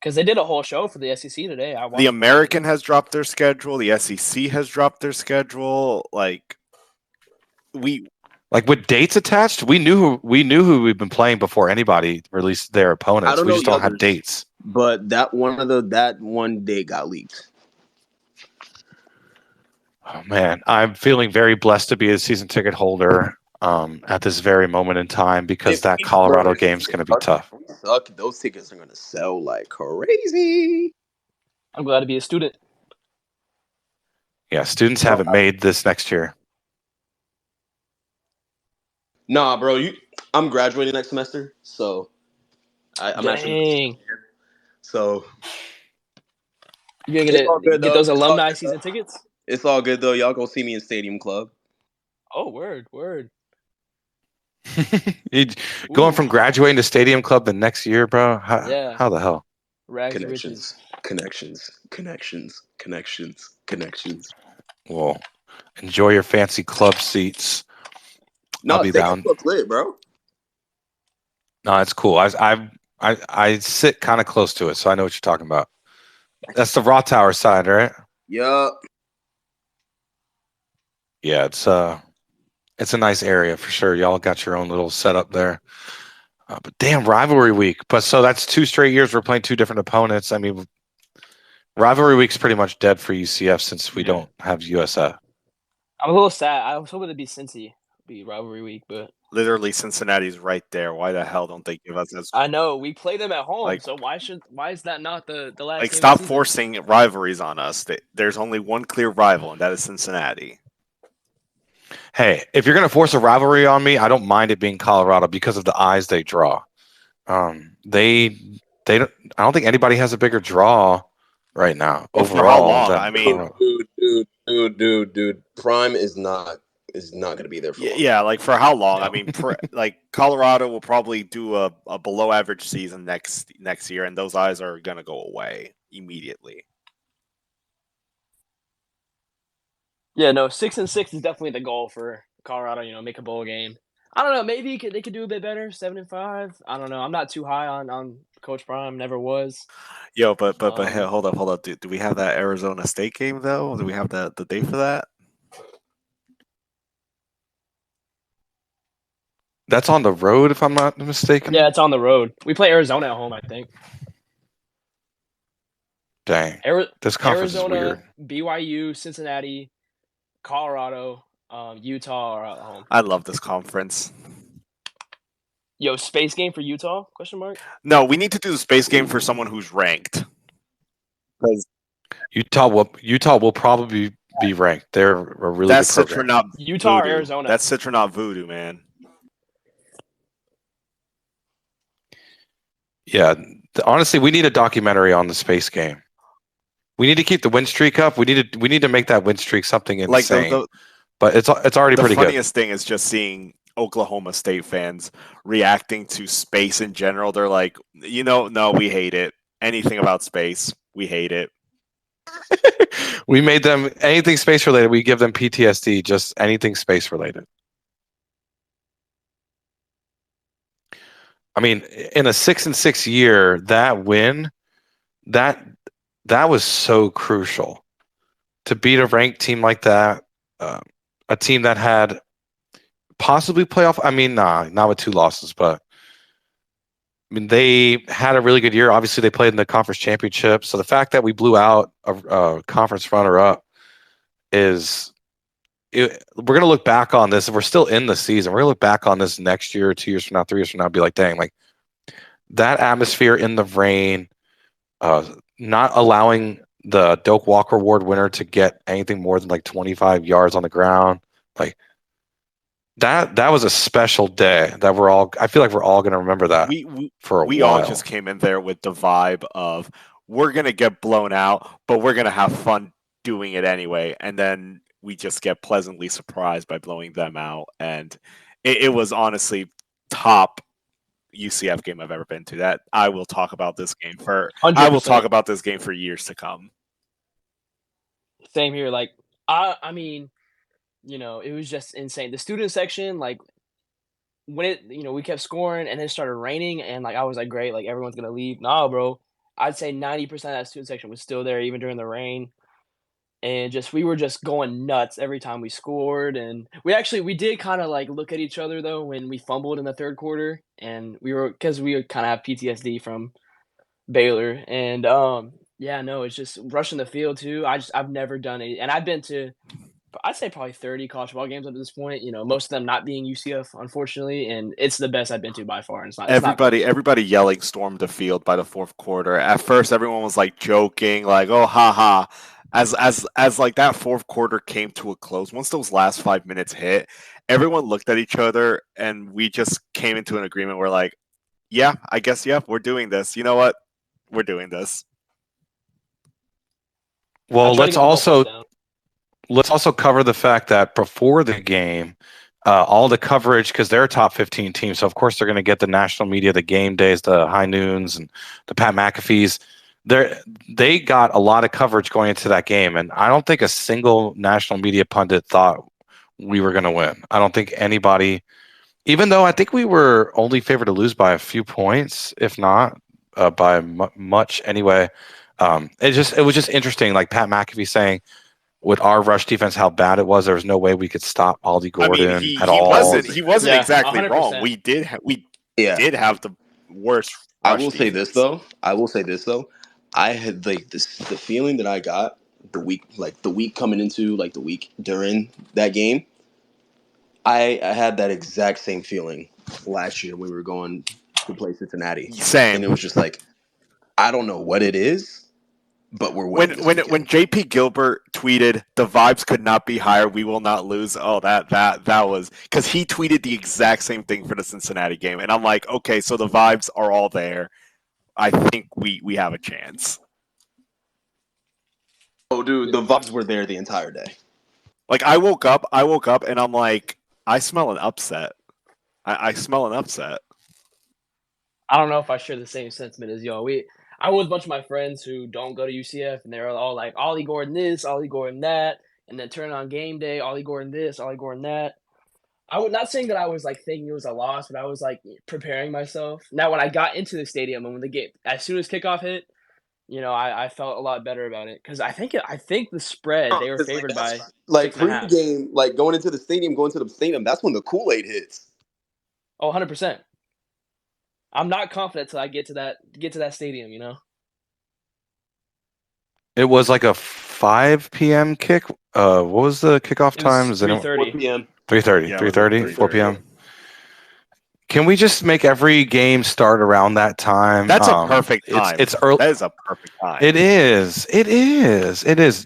Because they did a whole show for the SEC today. The American has dropped their schedule. The SEC has dropped their schedule. Like with dates attached, we knew who we've been playing before anybody released their opponents. We just don't have dates. But that one date got leaked. Oh man, I'm feeling very blessed to be a season ticket holder at this very moment in time, because that Colorado game is going to be tough. Those tickets are going to sell like crazy. I'm glad to be a student. Yeah, students haven't made this next year. Nah, bro, I'm graduating next semester, so I'm actually. So you're gonna get those alumni season tickets? It's all good though. Y'all gonna see me in Stadium Club. Oh, word. Going from graduating to Stadium Club the next year, bro? How the hell? Connections. Well, enjoy your fancy club seats. No, I'll be down. Lit, bro. No, it's cool. I sit kind of close to it, so I know what you're talking about. That's the Raw Tower side, right? Yup. Yeah, it's a nice area for sure. Y'all got your own little setup there. But damn, rivalry week. But so that's 2 straight years we're playing 2 different opponents. I mean, rivalry week's pretty much dead for UCF since we don't have USF. I'm a little sad. I was hoping it'd be Cincy, be rivalry week, but literally Cincinnati's right there. Why the hell don't they give us this? I know we play them at home, so why is that not the last? Like, stop forcing rivalries on us. There's only one clear rival, and that is Cincinnati. Hey, if you're going to force a rivalry on me, I don't mind it being Colorado because of the eyes they draw. They don't. I don't think anybody has a bigger draw right now Well, for how overall long? than I mean, Colorado. Dude. Prime is not going to be there for long. yeah, like for how long? No. I mean, like Colorado will probably do a below average season next year, and those eyes are gonna go away immediately. Yeah, no, 6-6 is definitely the goal for Colorado. You know, make a bowl game. I don't know. Maybe they could do a bit better. 7-5. I don't know. I'm not too high on Coach Prime. Never was. Yo, but hey, hold up. Do we have that Arizona State game though? Do we have the date for that? That's on the road, if I'm not mistaken. Yeah, it's on the road. We play Arizona at home, I think. Dang, this conference Arizona, is weird. BYU, Cincinnati, Colorado, Utah are at home. I love this conference. Yo, space game for Utah? Question mark. No, we need to do the space game for someone who's ranked. Because Utah will probably be ranked. They're a really that's good program. Citronaut Utah voodoo. or Arizona? That's Citronaut voodoo, man. Yeah, honestly, we need a documentary on the space game. We need to keep the win streak up. We need to make that win streak something insane. Like but it's already pretty good. The funniest thing is just seeing Oklahoma State fans reacting to space in general. They're like, no, we hate it. Anything about space, we hate it. We made them anything space related. We give them PTSD. Just anything space related. I mean, in a 6-6 year, that win, that was so crucial to beat a ranked team like that, a team that had possibly playoff. I mean, not with 2 losses, but I mean they had a really good year. Obviously, they played in the conference championship, so the fact that we blew out a conference runner-up we're going to look back on this. If we're still in the season, we're going to look back on this next year, 2 years from now, 3 years from now, and be like, dang, like that atmosphere in the rain, not allowing the Doak Walker Award winner to get anything more than like 25 yards on the ground. Like that was a special day that I feel like we're all going to remember that for a while. We all just came in there with the vibe of we're going to get blown out, but we're going to have fun doing it anyway. And then we just get pleasantly surprised by blowing them out. And it was honestly top UCF game I've ever been to. That I will talk about this game for 100%. I will talk about this game for years to come. Same here. Like I mean, it was just insane. The student section, like when we kept scoring and then it started raining and like I was like, great, like everyone's gonna leave. Nah, bro. I'd say 90% of that student section was still there even during the rain. And we were just going nuts every time we scored. And we did kind of like look at each other though when we fumbled in the third quarter, and because we kind of have PTSD from Baylor. And it's just rushing the field too. I've never done it, and I've been to I'd say probably 30 college football games up to this point. Most of them not being UCF, unfortunately, and it's the best I've been to by far. And everybody yelling stormed the field by the fourth quarter. At first, everyone was like joking, like, "Oh, haha." As like that fourth quarter came to a close, once those last 5 minutes hit, everyone looked at each other and we just came into an agreement. We're like, yeah, I guess, yeah, we're doing this. You know what? We're doing this. Well, let's also cover the fact that before the game, all the coverage, because they're a top 15 team, so of course they're going to get the national media, the game days, the high noons, and the Pat McAfee's. They got a lot of coverage going into that game, and I don't think a single national media pundit thought we were going to win. I don't think anybody, even though I think we were only favored to lose by a few points, if not by much anyway. It was just interesting, like Pat McAfee saying, with our rush defense, how bad it was. There was no way we could stop Aldi Gordon at all. He wasn't exactly 100%. Wrong. We did have the worst. I will say this though. I had like the feeling that I got the week coming into the week during that game. I had that exact same feeling last year when we were going to play Cincinnati. Same. And it was just like, I don't know what it is, but we're winning when this weekend. JP Gilbert tweeted the vibes could not be higher, we will not lose. Oh, that was because he tweeted the exact same thing for the Cincinnati game, and I'm like, okay, so the vibes are all there. I think we have a chance. Oh, dude, the vibes were there the entire day. Like I woke up and I'm like, I smell an upset. I smell an upset. I don't know if I share the same sentiment as y'all. I was a bunch of my friends who don't go to UCF, and they were all like, Ollie Gordon this, Ollie Gordon that, and then turn on game day, Ollie Gordon this, Ollie Gordon that. I was not saying that I was like thinking it was a loss, but I was like preparing myself. Now, when I got into the stadium and when the game, as soon as kickoff hit, I felt a lot better about it because I think the spread they were favored by like 6.5. pregame, like going into the stadium. That's when the Kool-Aid hits. Oh, 100%. I'm not confident till I get to that stadium. It was like a 5 p.m. kick. What was the kickoff time? Is 3:30 p.m. 3:30, Yeah, 3:30, 4 p.m. Can we just make every game start around that time? That's a perfect time. It's early. That is a perfect time. It is.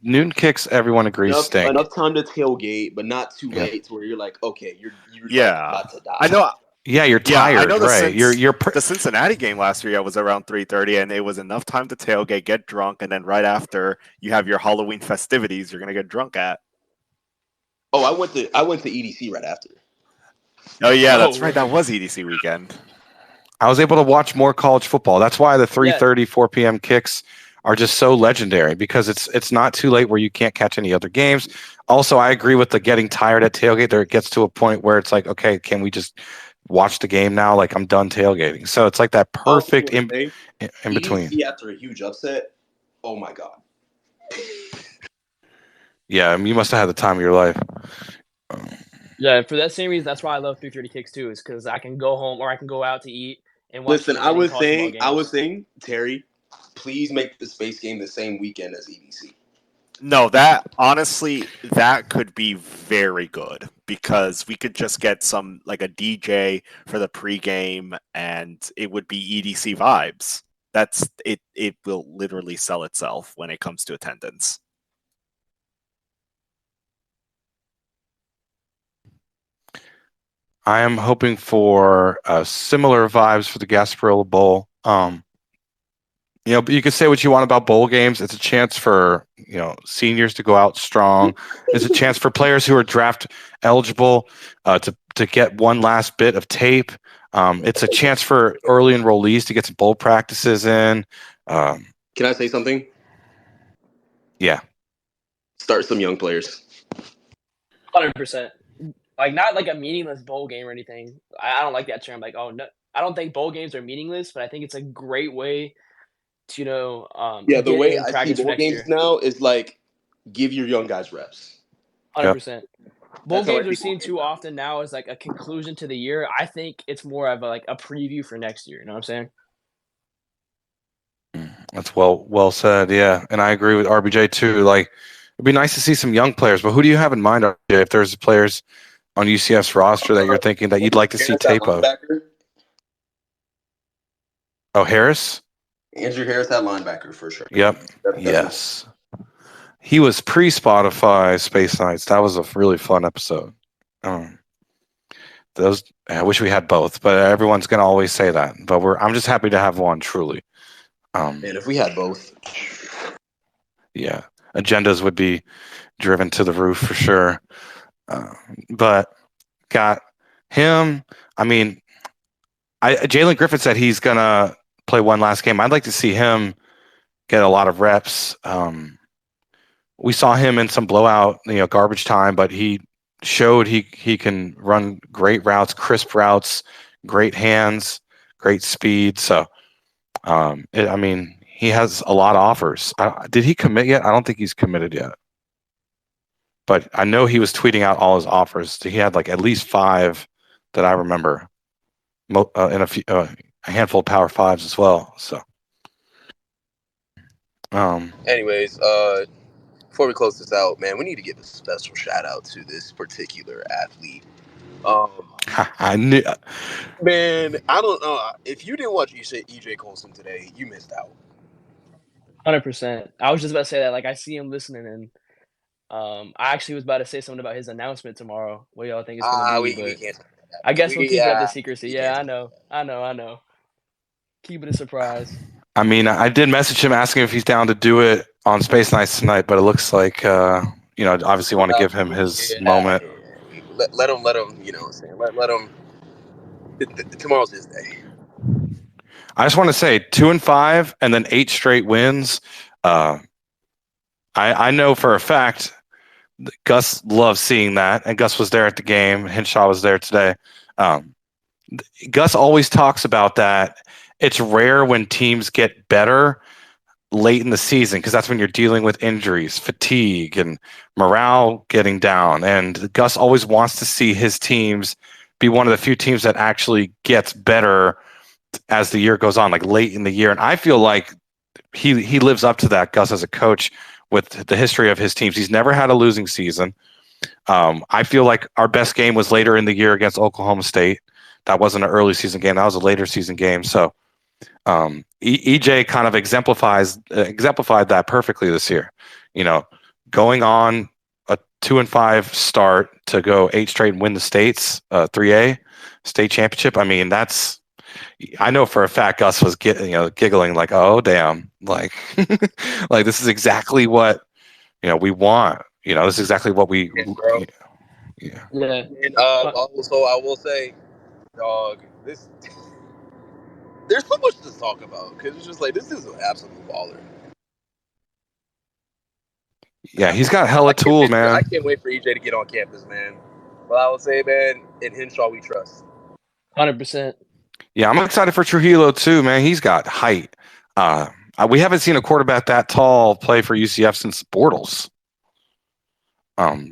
Noon kicks, everyone agrees, stink. Enough time to tailgate, but not too late to where you're like, okay, you're about to die. I know. Yeah, you're tired, I know right? The Cincinnati game last year was around 3:30, and it was enough time to tailgate, get drunk, and then right after you have your Halloween festivities, you're gonna get drunk at. Oh, I went to EDC right after. Oh yeah, that's right. That was EDC weekend. I was able to watch more college football. That's why the 3:30, 4 p.m. kicks are just so legendary because it's not too late where you can't catch any other games. Also, I agree with the getting tired at tailgate. There it gets to a point where it's like, okay, can we just watch the game now? Like I'm done tailgating. So it's like that perfect in between. EDC after a huge upset. Oh my god. Yeah, you must have had the time of your life. Yeah, for that same reason, that's why I love 3:30 kicks too, is because I can go home or I can go out to eat and watch. Listen, I was saying, Terry, please make the Space game the same weekend as EDC. No, that honestly, that could be very good because we could just get some like a DJ for the pregame, and it would be EDC vibes. That's it. It will literally sell itself when it comes to attendance. I am hoping for similar vibes for the Gasparilla Bowl. But you can say what you want about bowl games. It's a chance for seniors to go out strong. It's a chance for players who are draft eligible to get one last bit of tape. It's a chance for early enrollees to get some bowl practices in. Can I say something? Yeah. Start some young players. 100%. Like not like a meaningless bowl game or anything. I don't like that term. Like, oh no, I don't think bowl games are meaningless, but I think it's a great way to the way I see bowl games now is like give your young guys reps. 100%. Bowl games are seen too often now as like a conclusion to the year. I think it's more of a preview for next year. You know what I'm saying? That's well said. Yeah, and I agree with RBJ too. Like it'd be nice to see some young players, but who do you have in mind, RBJ, if there's players on UCF's roster that you're thinking that you'd like to see tape of? Oh, Harris? Andrew Harris, that linebacker for sure. Yep. Yes. He was pre-Spotify Space Nights. That was a really fun episode. I wish we had both, but everyone's gonna always say that. But I'm just happy to have one, truly. And if we had both, yeah, agendas would be driven to the roof for sure. But got him. I mean, Jalen Griffin said he's gonna play one last game. I'd like to see him get a lot of reps. We saw him in some blowout, garbage time, but he showed he can run great routes, crisp routes, great hands, great speed. So, he has a lot of offers. Did he commit yet? I don't think he's committed yet. But I know he was tweeting out all his offers. He had like at least 5 that I remember, in a handful of Power 5s as well. So, anyways, before we close this out, man, we need to give a special shout out to this particular athlete. I knew. Man, I don't know if you didn't watch EJ Colson today, you missed out. 100%. I was just about to say that. Like, I see him listening, and I actually was about to say something about his announcement tomorrow. What y'all think it's gonna be? We But can't talk about that. I guess we'll keep it up to Yeah, secrecy. we Yeah, can't I talk about know. that. I know. Keep it a surprise. I mean, I did message him asking if he's down to do it on Space Nights tonight, but it looks like obviously want to give him his moment. Let him. You know what I'm saying? Let him. Tomorrow's his day. I just want to say 2-5 and then 8 straight wins. I know for a fact that Gus loves seeing that, and Gus was there at the game. Henshaw was there today. Gus always talks about that. It's rare when teams get better late in the season because that's when you're dealing with injuries, fatigue, and morale getting down. And Gus always wants to see his teams be one of the few teams that actually gets better as the year goes on, like late in the year. And I feel like he lives up to that, Gus, as a coach with the history of his teams. He's never had a losing season. I feel like our best game was later in the year against Oklahoma State. That wasn't an early season game. That was a later season game. So EJ kind of exemplified that perfectly this year. Going on a 2-5 start to go 8 straight and win the states 3A state championship. I mean, I know for a fact Gus was giggling like, oh damn, like like this is exactly what we want. This is exactly what we. Yeah. Yeah. And also, I will say, dog, this. There's so much to talk about because it's just like this is an absolute baller. Yeah, he's got hella tools, man. I can't wait for EJ to get on campus, man. Well, I will say, man, in Henshaw we trust. 100%. Yeah, I'm excited for Trujillo too, man. He's got height. We haven't seen a quarterback that tall play for UCF since Bortles.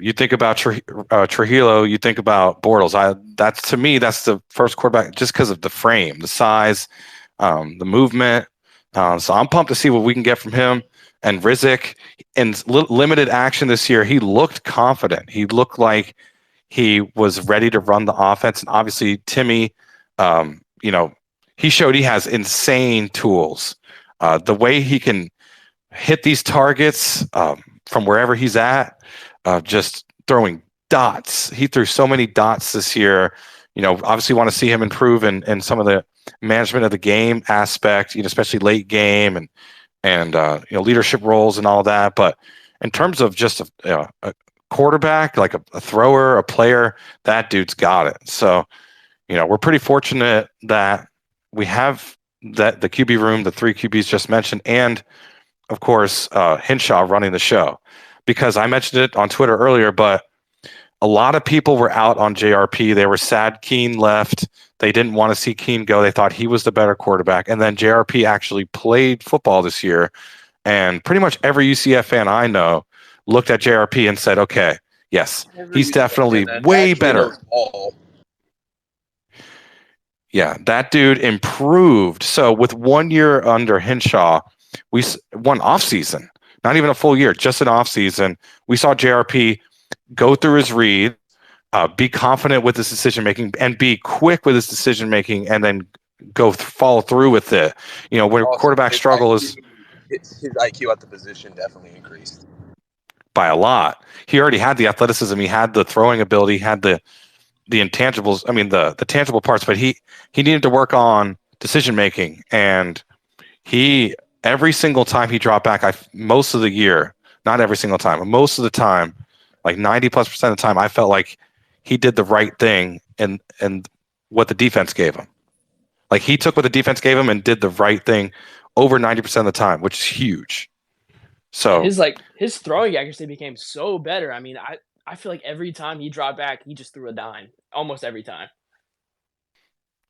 You think about Trujillo, you think about Bortles. To me, that's the first quarterback just because of the frame, the size, the movement. So I'm pumped to see what we can get from him. And Rizek, in limited action this year, he looked confident. He looked like he was ready to run the offense. And obviously, Timmy, he showed he has insane tools. The way he can hit these targets from wherever he's at. Just throwing dots. He threw so many dots this year. Obviously want to see him improve in some of the management of the game aspect, especially late game and leadership roles and all that. But in terms of just a quarterback, like a thrower, a player, that dude's got it. So, we're pretty fortunate that we have that the QB room, the 3 QBs just mentioned, and of course Henshaw running the show. Because I mentioned it on Twitter earlier, but a lot of people were out on JRP. They were sad Keene left. They didn't want to see Keene go. They thought he was the better quarterback. And then JRP actually played football this year. And pretty much every UCF fan I know looked at JRP and said, okay, yes, he's definitely way better. Yeah, that dude improved. So with 1 year under Henshaw, we won off season. Not even a full year, just an off season. We saw JRP go through his read, be confident with his decision making, and be quick with his decision making, and then follow through with it. When a quarterback struggle is his IQ at the position definitely increased by a lot. He already had the athleticism, he had the throwing ability, he had the intangibles. I mean the tangible parts, but he needed to work on decision making, and every single time he dropped back, most of the year, not every single time, but most of the time, like 90+% of the time, I felt like he did the right thing and what the defense gave him. Like he took what the defense gave him and did the right thing over 90% of the time, which is huge. So his throwing accuracy became so better. I mean, I feel like every time he dropped back, he just threw a dime almost every time.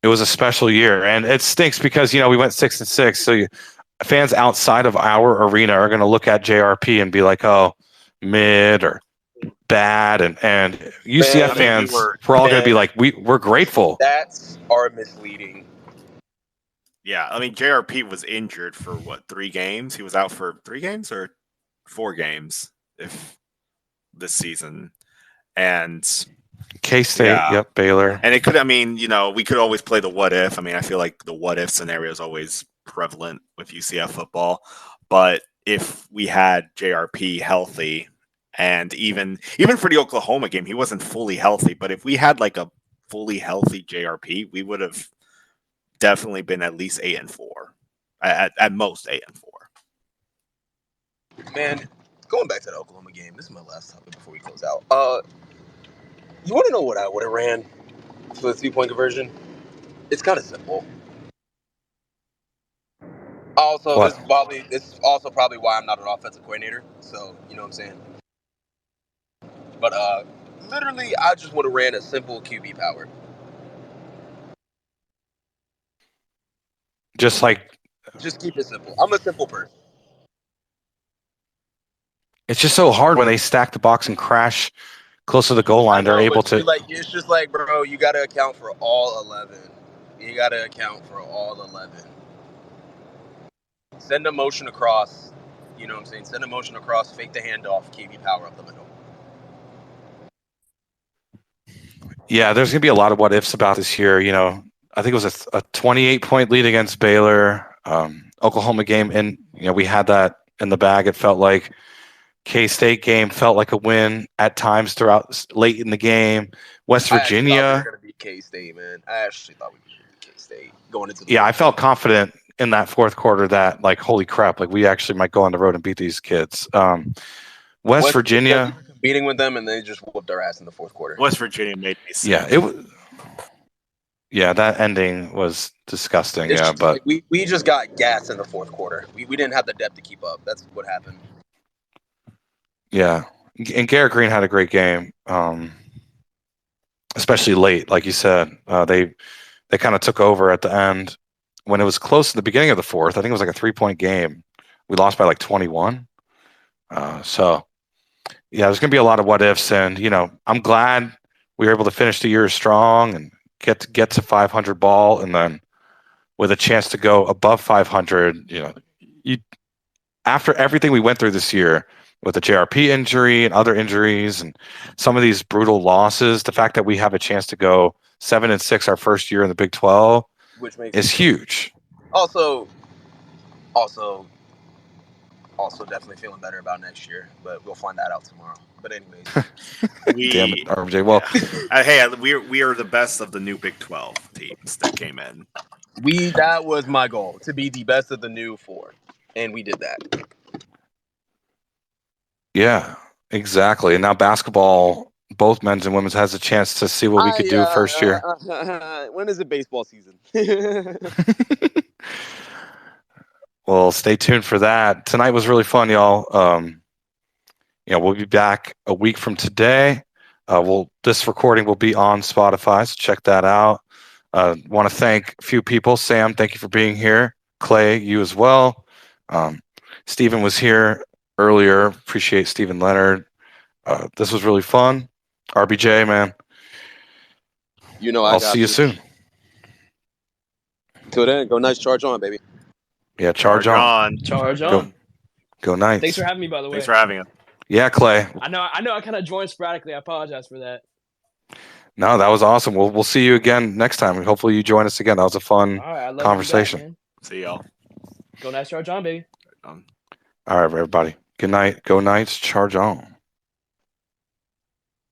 It was a special year, and it stinks because we went 6-6, so fans outside of our arena are going to look at JRP and be like, oh, mid or bad. And UCF fans, we're all going to be like, we're grateful. That's misleading. Yeah, I mean, JRP was injured for 3 games? He was out for 3 games or 4 games this season. And K-State, yep, Baylor. And we could always play the what if. I mean, I feel like the what if scenario is always prevalent with UCF football. But if we had JRP healthy, and even for the Oklahoma game, he wasn't fully healthy. But if we had like a fully healthy JRP, we would have definitely been at least 8-4, at most 8-4. Man, going back to the Oklahoma game, this is my last topic before we close out. You want to know what I would have ran for the 3-point conversion? It's kind of simple. Also, What? this is also probably why I'm not an offensive coordinator. So you know what I'm saying. But literally, I just would have ran a simple QB power. Just keep it simple. I'm a simple person. it's just so hard when they stack the box and crash close to the goal line. They're able to. It's just like, bro, you got to account for all 11. You got to account for all 11. Send a motion across. You know what I'm saying? Send a motion across. Fake the handoff. QB power up the middle. Yeah, there's going to be a lot of what ifs about this year. I think it was a 28-point lead against Baylor. Oklahoma game, and we had that in the bag. It felt like K-State game felt like a win at times throughout late in the game. West Virginia. I thought we were going to beat K-State, man. I actually thought we were going to beat K-State going into the. Yeah, I felt confident in that fourth quarter that, like, holy crap, like we actually might go on the road and beat these kids. West Virginia. Beating with them, and they just whooped our ass in the fourth quarter. West Virginia made me sick. Yeah, it was. Yeah, that ending was disgusting. But we just got gas in the fourth quarter. We didn't have the depth to keep up. That's what happened. Yeah, and Garrett Green had a great game, especially late, like you said. They kind of took over at the end when it was close to the beginning of the fourth. I think it was like a 3-point game. We lost by like 21. So yeah, there's going to be a lot of what ifs, and I'm glad we were able to finish the year strong and get to 500 ball, and then with a chance to go above 500. After everything we went through this year with the JRP injury and other injuries and some of these brutal losses, the fact that we have a chance to go 7-6 our first year in the Big 12 is huge. Also definitely feeling better about next year, but we'll find that out tomorrow. But anyways, damn it, RJ. Well, hey, we are the best of the new Big 12 teams that came in. That was my goal, to be the best of the new 4, and we did that. Yeah, exactly. And now basketball, both men's and women's, has a chance to see what we could do first year. When is it baseball season? Well, stay tuned for that. Tonight was really fun, y'all. We'll be back a week from today. This recording will be on Spotify, so check that out. Want to thank a few people. Sam, thank you for being here. Clay, you as well. Stephen was here earlier. Appreciate Stephen Leonard. This was really fun. RBJ, man. I'll see you soon. Till then, go Knights, charge on, baby. Yeah, charge on. Charge on. Go Knights. Thanks for having me, by the way. Thanks for having us. Yeah, Clay. I know I kind of joined sporadically. I apologize for that. No, that was awesome. We'll see you again next time. Hopefully you join us again. That was a fun conversation. See y'all. Go Knights, charge on, baby. All right, everybody. Good night. Go Knights. Charge on.